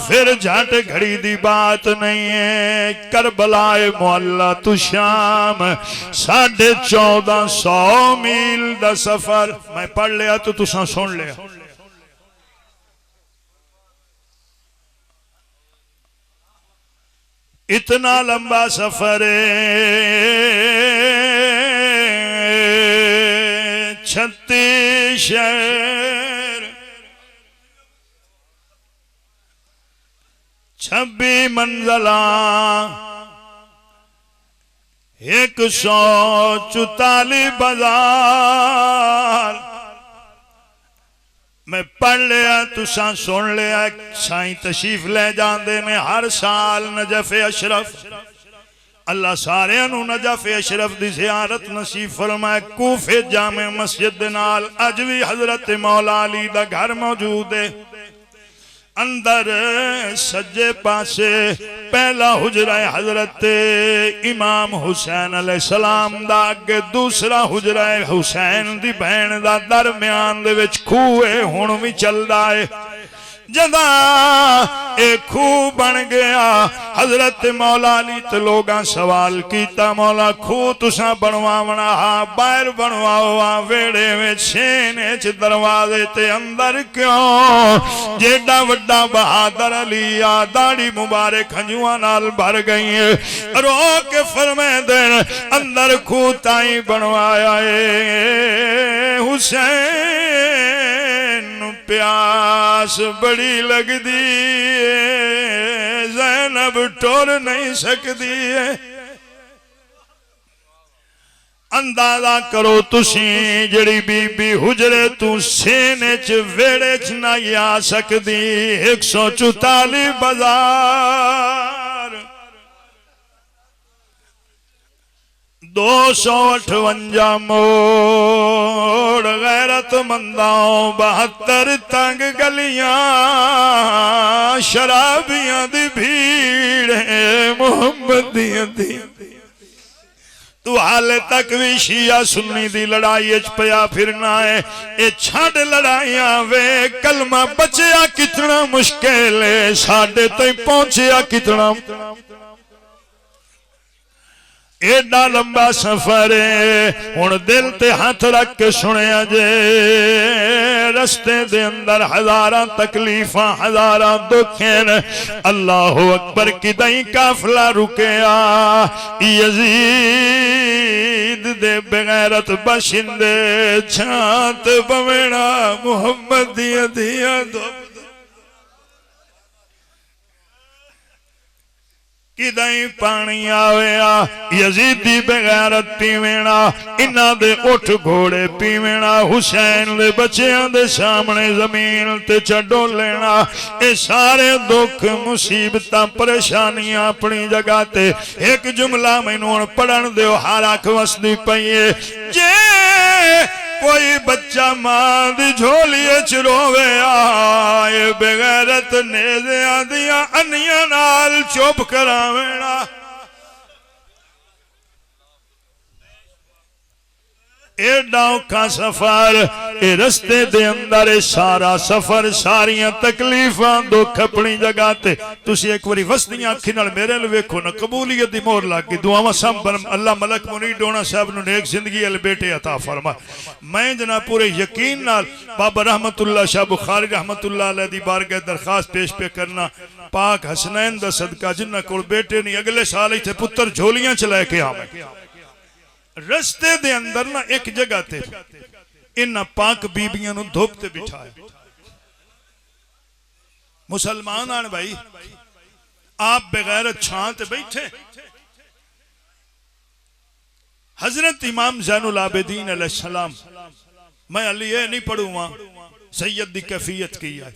फिर झट घड़ी दी बात नहीं है करबलाए मुअल्ला तू शाम 1450 मील दा सफर मैं पढ़ लिया तो तुसा सुन लिया इतना लंबा सफर है 36 शहर 26 मंजिला 144 बाजार मैं पढ़ लिया तुसा सुन लिया साईं तशरीफ ले जाते ने हर साल नजफ अशरफ अल्लाह सारे नजफ अशरफ की ज़ियारत नसीब फरमाए कूफे जामे मस्जिद नाल अज भी हजरत मौला अली दा घर मौजूद है अंदर सज्जे पासे पहला हुजरा है हजरत इमाम हुसैन अलैहिस्सलाम दा अगे दूसरा हुजरा है हुसैन दी बहन दा दरम्यान दे विच खूह है हुण भी चलदा है जदा एक खूह बन गया हजरत मौला अली ते लोगां सवाल किया मौला खूह तुसा बनवावना बाहर बनवाओ वेड़े में छेने च दरवाजे ते अंदर क्यों जेड़ा वड्डा बहादुर अली आ दाढ़ी मुबारक हंजुआं नाल भर गई है रो के फरमाए देन अंदर खूह ताई बनवाया है हुसैन प्यास बड़ी लगदी है ज़ैनब टुर नहीं सकती है अंदाजा करो तुसी जड़ी बीबी हुजरे तू सेने च वेड़े च ना आ सकती 144 बाजार 258 मोड़ गैरतमंदाओं 72 तंग गलियां शराबियां दी भीड़ है मोहम्मदियां दी तू हाले तक भी शिया सुन्नी दी लड़ाई पया फिरना है। ये छड़ लड़ाइया वे कलमा बचया कितना मुश्किल है, साडे तई पहुंचया कितना। एडा लंबा सफर है, हुण दिल ते हाथ रख के सुनिया जे रस्ते दे अंदर हजारां तकलीफां हजारां दुख हैं। अल्लाह अकबर किदई काफला रुकया, यजीद दे बेगैरत बशिंदे छात बवेड़ा मुहम्मद दिया दिया दो किदई पानी आवेया। यजीदी बेगैरत पीवेना, इन्हां दे उठ घोड़े पीवेना, हुसैन दे बच्चियां दे सामने जमीन ते चढ़ो लेना। ये सारे दुख मुसीबतां परेशानियां अपनी जगह ते। एक जुमला मैनू हुण पढ़न दिओ, हर अख वसदी पई है। जे कोई बच्चा मां दी झोली च रोवे आए, बेगैरत नेज़ियां दियां अन्नियां नाल चुप करावेना। एडा औखा सफर, ए रस्ते दे अंदर सारा सफर सारियां तकलीफां दुख अपनी जगह ते। तुसी एक बारी वसदियां अखी नाल मेरे अल वेखो ना, कबूलियत दी मोहर लग गई। दुआवां संभल अल्लाह मलक मुनीर डोना साहब नूं नेक जिंदगी अल बेटे अता फरमा। मैं जनाब पूरे यकीन नाल बाबा रहमतुल्लाह शाह बुखारी रहमतुल्लाह अलैह दी बारगाह दरखास्त पेश पे करना, पाक हसनैन दा सदका जिन्हां कोल बेटे नहीं अगले साल इत्थे पुत्र झोलियां च लैके आवे। रस्ते दे अंदर ना एक जगह ते इन्हां पाक बीबियां नूं धुप ते बिठाया। मुसलमान आन भाई, आप बगैरत छां ते बैठे। हजरत इमाम ज़ैनुल आबिदीन अलैहिस्सलाम, मैं अली ये नहीं पढ़ूंगा, सैयद दी कैफियत की है।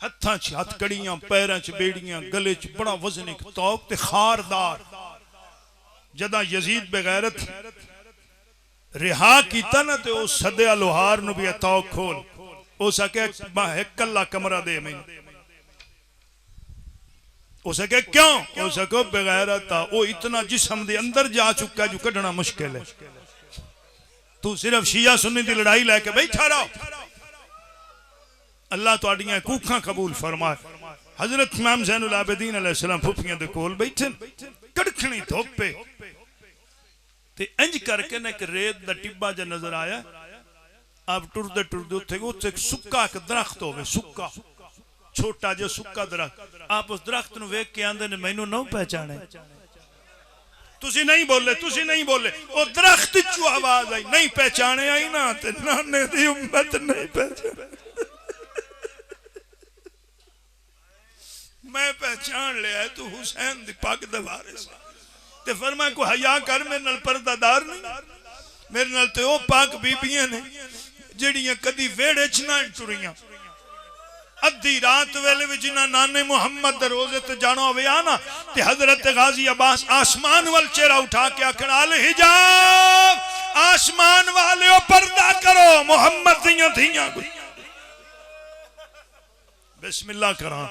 हत्थां च हथकड़ियां, पैरां च बेड़ियां, गले च बड़ा वजनिक तौक ते खारदार। जदा यजीद बेगैरत रिहा कीता ना ते उस सदया लोहार नूं भी तौक खोल हो सके, एक कला कमरा दे मैं हो सके। क्यों हो सको? बेगैरत वो इतना जिस्म दे अंदर जा चुका जो कढ़ना मुश्किल है। तू सिर्फ शिया सुन्नी दी लड़ाई लैके बैठा रहो, अल्लाह तुहाडियां कूखां कबूल फरमाए। हजरत इमाम ज़ैनुल आबिदीन अलैहिस्सलाम फुफियां दे कोल बैठे, कड़खनी धुप ते इंज करके ना एक रेत दा टिब्बा जा नजर आया। आप टुरदे टुरदे उत्थे एक सुक्का एक दरख्त होवे, सुक्का छोटा जो सुक्का दरख्त। आप उस दरख्त नूं वेख के आंदे ने मैनू नहीं पहचाने। तुसी नहीं बोले, तुसी नहीं बोले, वो दरख्त चो आवाज आई, नहीं पहचाने आई ना ते नाने दी उम्मत नहीं पहचाने। मैं पहचान लिया तू हुसैन दी पग दे वारिस ते फरमाया को हया कर, मेरे नाल पर्दादार नहीं। मेरे नाल ते ओ पाक बीबियां ने जेड़ियां कदी वेड़े च ना टुरियां। अद्धी रात वेले भी जिन्हां नाने मुहम्मद दे रोजे ते जाना होवे आना ते हजरत गाजी अब्बास आसमान वाल चेहरा उठा के आखण अल हिजाब, आसमान वाले पर्दा करो, मुहम्मद दियां धीयां। बिस्मिल्लाह करा,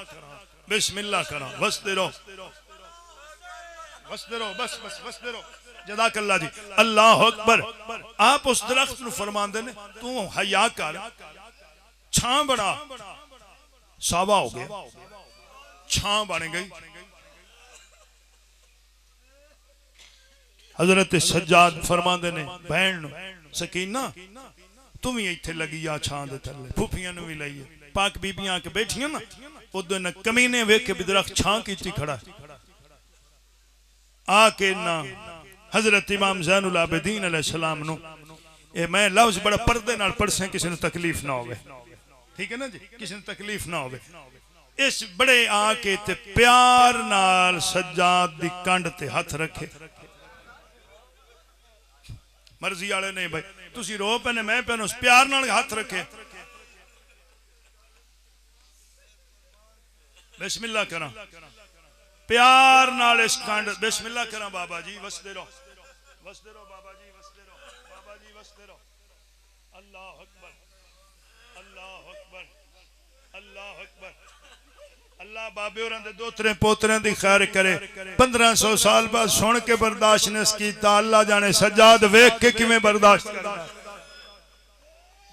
बिस्मिल्लाह करा, बसते रहो, बसते रहो, बस बस बसते रहो। जज़ाकल्लाह जी, अल्लाह अकबर। आप उस दरख्त नूं फरमांदे ने तू हया कर, छां बना। सावा हो गया, छां बन गई। हजरत सज्जाद फरमांदे ने बहन सकीना तू भी इत्थे लगी आ छां दे थल्ले, फुफियां नूं भी लईए। पाक बीबियां आके बैठियां ना, उदों न कमीने वेख के भी दरख्त छां कीती खड़ा आके ना हजरत इमाम ज़ैनुल आबिदीन अलैहिस्सलाम नूं। ए मैं लफ्ज बड़ा पर्दे नाल पढ़सां, किसी नूं तकलीफ ना होवे, ठीक है ना जी, किसी नूं तकलीफ ना होवे। इस बड़े आके ते प्यार नाल सज्जाद दी कंध ते हथ रखे। मर्जी वाले नहीं भाई, तुसी रो पैने मैं पैने, उस प्यार नाल हथ रखे। बिस्मिल्लाह करा, प्यार नाल इस कंड, बिस्मिल्लाह करा बाबा जी, वसदे रहो, वसदे रहो बाबा जी, वसदे रहो बाबा जी, वसदे रहो। अल्लाह अकबर, अल्लाह अकबर, अल्लाह अकबर अल्लाह बाबे और दोतरे पोतरे की खैर करे 1500 साल बाद सुन के बर्दाश्त नहीं किया अल्लाह जाने सज्जाद वेख के किवें बर्दाश्त करदा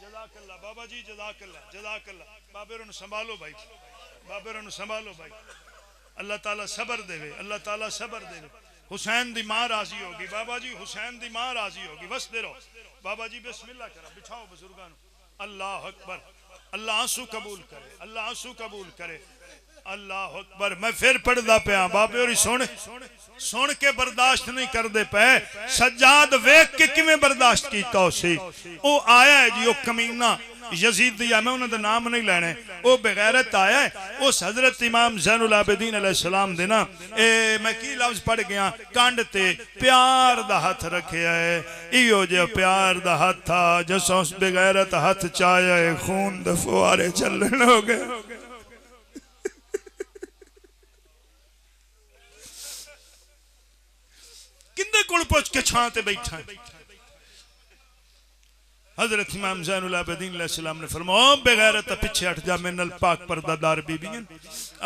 जज़ाकल्लाह बाबा जी जज़ाकल्लाह बाबे और संभालो भाई बाबे और संभालो भाई अल्लाह ताला सबर देवे अल्लाह ताला सबर देवे हुसैन दी मां राजी होगी बाबा जी हुसैन दी मां राजी होगी वसदे रहो बाबा जी बिस्मिल्लाह करा बिछाओ बुजुर्गां अल्लाह अकबर अल्लाह आंसू कबूल करे अल्लाह आंसू कबूल करे अल्लाह अकबर मैं फिर पढ़दा पिया बाबे और सुन के बर्दाश्त नहीं करते पे सज्जाद वेख के किवें बर्दाश्त कीता उसी ओ आया है जी ओ कमीना यजीदी मैं उन्होंने नाम नहीं लेने वो बेगैरत आया है उस हजरत इमाम ज़ैनुल आबिदीन अलैहिस्सलाम दे ना मैं की लफ्ज पढ़ गया कंड ते प्यार दा हथ रखिया है इहो जे प्यार दा हथ था जसों उस बेगैरत हथ चाया है खून दे फुहारे चलन हो गए किंदे कोल पुछ के छां ते बैठा हजरत इमाम ज़ैनुल आबिदीन अलैहिस्सलाम ने फरमाया बेगैरत पीछे हट जा मेरे नाल पाक पर्दादार बीबियां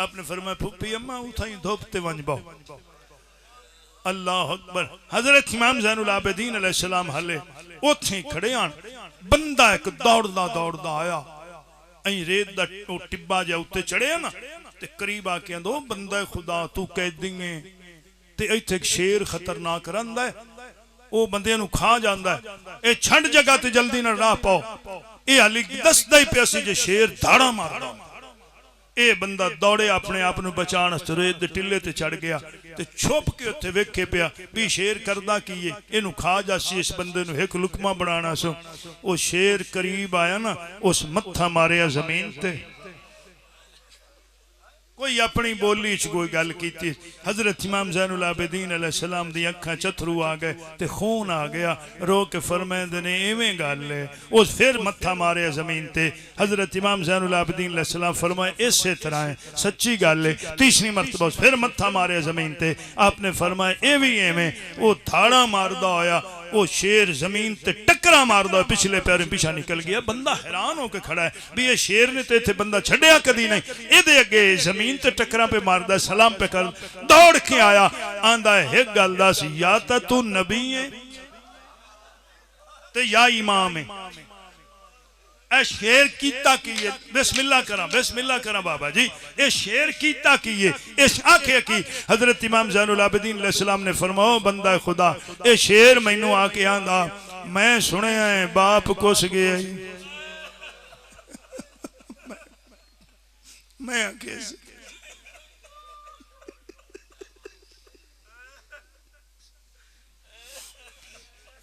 आपने फरमाया फुप्पी अम्मा उठाई धोप ते वंज बो अल्लाह अकबर हजरत इमाम ज़ैनुल आबिदीन अलैहिस्सलाम हले ओथे खड़े आन बंदा एक दौड़दा दौड़दा आया अई रेत दा टिब्बा जा उत्ते चढ़िया ना ते करीब आके आंदो बंदा खुदा तू कैदी है ते इत्थे एक शेर खतरनाक रंदा है वो बंदे नू खा जांदा है ए छंड जगह ते जल्दी ना राह पाओ ए हाली दसदा ही पिया सी जे शेर धाड़ा मारदा ए बंदा दौड़े अपने आप नू बचाण रेत दे टिल्ले ते चढ़ गया ते छुप के उत्थे वेखे पिया भी शेर करदा की है इनू खा जासी इस बंदे नू एक लुकमा बनाना सो ओ शेर करीब आया ना उस मत्था मारिया जमीन ते कोई अपनी बोली च कोई गल की हजरत इमाम ज़ैनुल आबिदीन अलैहिस्सलाम दी अखां चथरू आ गए ते खून आ गया रो के फरमांदे ने इवें गल है उस फिर मत्था मारे जमीन ते हजरत इमाम ज़ैनुल आबिदीन अलैहिस्सलाम फरमाए इसे तरह है सच्ची गल है तीसरी मरतबा फिर मत्था मारे जमीन ते आपने फरमाया ए भी एवें वो धाड़ा मारदा होया वो शेर जमीन ते टकरा मारदा पिछले पैर पीछा निकल गया बंदा हैरान होकर खड़ा है भी ये शेर ने तो इत्थे बंदा छड्या कदी नहीं इहदे अगे जमीन ते टकरा पे मारदा सलाम पे कर दौड़ के आया आंदा एक गल दस या ता तू नबी है ते या इमाम है ए शेर कीता की है बिस्मिल्लाह करा बाबा जी ए शेर कीता की है इस आखे की हजरत इमाम ज़ैनुल आबिदीन अलैहिस्सलाम ने फरमाओ बंदा खुदा ए शेर मैनू आके आंदा मैं सुने है बाप कुस गया मैं आके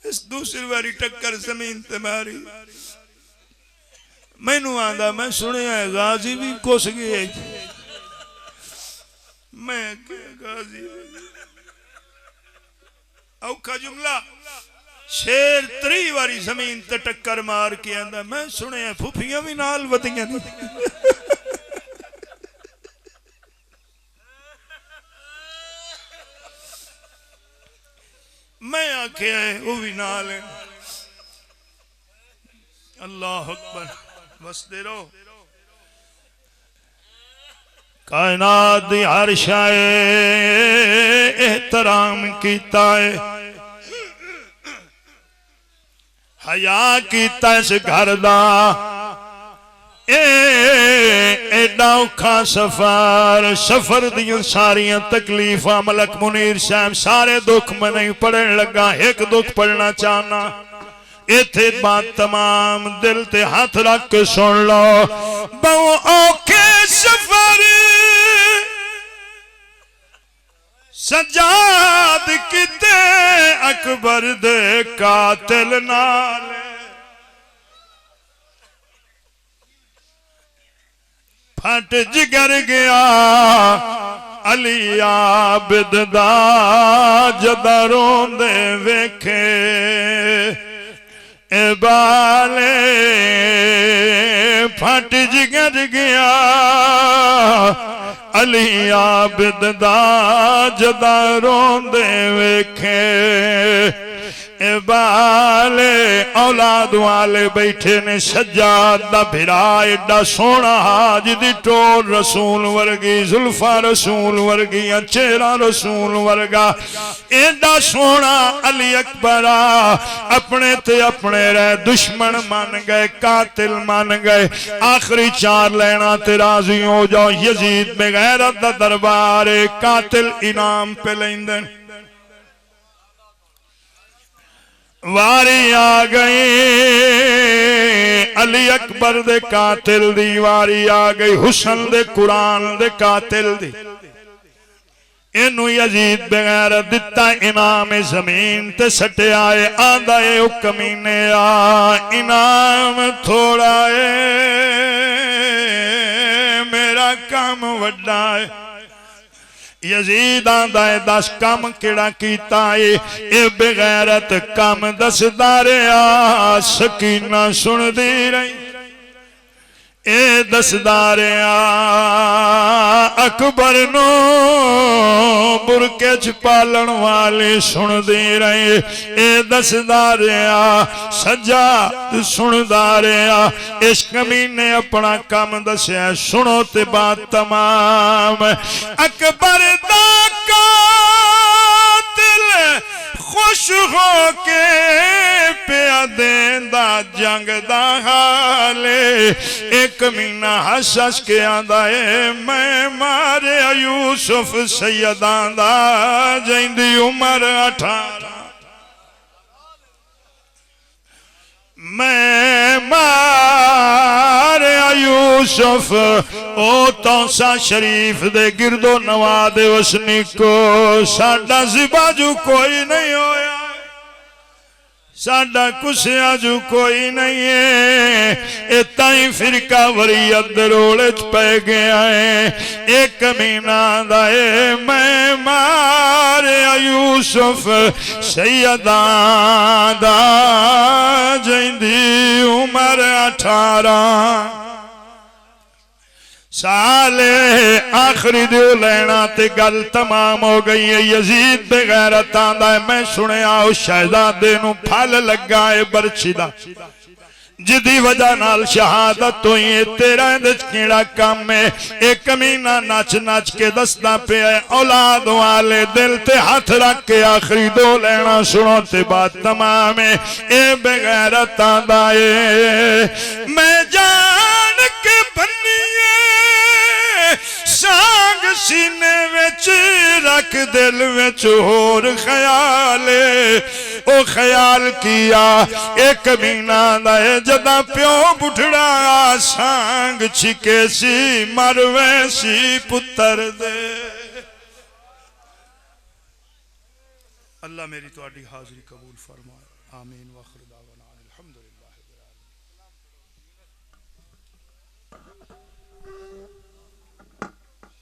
इस दूसरी बारी टक्कर जमीन ते मारी मैनू आंदा मैं सुनिया गाजी भी कुस गए मैं गाजी औखा जुमला शेर 3 बारी जमीन ते टक्कर मार के आंदा मैं सुनिया फुफियां भी नाल वधियां नहीं मैं आख्या वो भी नाल है अल्लाह अकबर बसदे रहो कायनात दी हर शाए एहतराम कीता है हया कीता इस घर दा एडा औखा सफर दियां सारियां तकलीफां मलक मुनीर साहब सारे दुख मैं नहीं पढ़न लगा एक दुख पढ़ना चाहना इथे बात तमाम दिल ते हाथ रख के सुन लो बहु औखे सफर सजाद किते अकबर दे कातिल नाल फट जिगर गया अली आबिद दा जदा रोंदे वेखे ए बाले फट जिगर गया अली आबिद दा जदा रोंदे वेखे ए बाले औलाद वाले बैठे ने सज्जाद दा भिरा एडा सोना जिदी टोर रसूल वर्गी जुल्फा रसूल वर्गी चेहरा रसूल वर्गा एडा सोना अली अकबर अपने ते अपने रह दुश्मन मान गए कातिल मान गए आखिरी चार लेना ते राजी हो जाओ यजीद बेगैरत दा दरबार कातिल इनाम पे लेंदे वारी आ गई अली अकबर दे कातिल दी वारी आ गई हुसन दे कुरान दे कातिल दी इनू यजीद बगैर दिता इनाम जमीन ते सटिया आंदा है ओ कमीने आ इनाम थोड़ा है मेरा काम वड्डा है यजीद आंदा है 10 काम केड़ा कीता है ए बेगैरत काम दसदा रहा सकीना सुनदी रही ए दसदा रहा अकबर नो बुरके च पालन वाले सुनदी रही ए दसदा रहा सजा सुनदा रहा इस कमीने अपना काम दसिया सुनो ते बात तमाम अकबर दा कातिल खुश हो के पिया देंदा जंग दा हाले एक महीना हस हस के आंदा है मैं मारे यूसुफ सैयदां दा जिंदी उम्र 18 मैं मारे यूसुफ ओ तौसा शरीफ दे गिरदो नवा दे वसनीको साडा जिबाजू कोई नहीं होया साडा कुसिया जू कोई नहीं है ताई फिरका वरीयत रोले च पै गया है एक महीना दाए मैं मारे यूसुफ सैयदा दा जिंदी उम्र 18 साले आखिरी दो लेना ते गल तमाम हो गई है यजीद बेगैरत आंदा है मैं सुनिया उस शहजादे नू फल लगा है बरछी दा जिदी वजह नाल शहादत हुई है तेरा केड़ा काम है एक महीना नच नच के दसदा पे औलाद वाले दिल ते हाथ रख के आखिरी दो लेना सुनो ते बात तमाम है ए बेगैरत आंदा है मैं जान के बन्नीए सांग सीने विच रख दिल विच होर ख्याल ओ ख्याल किया एक महीना दा जदा प्यो बुढ़ड़ा सांग छिके सी मरवे सी पुत्र दे अल्लाह मेरी तुहाडी हाज़री कबूल फरमाए आमीन व आखिर दावाना अल्हम्दुलिल्लाह।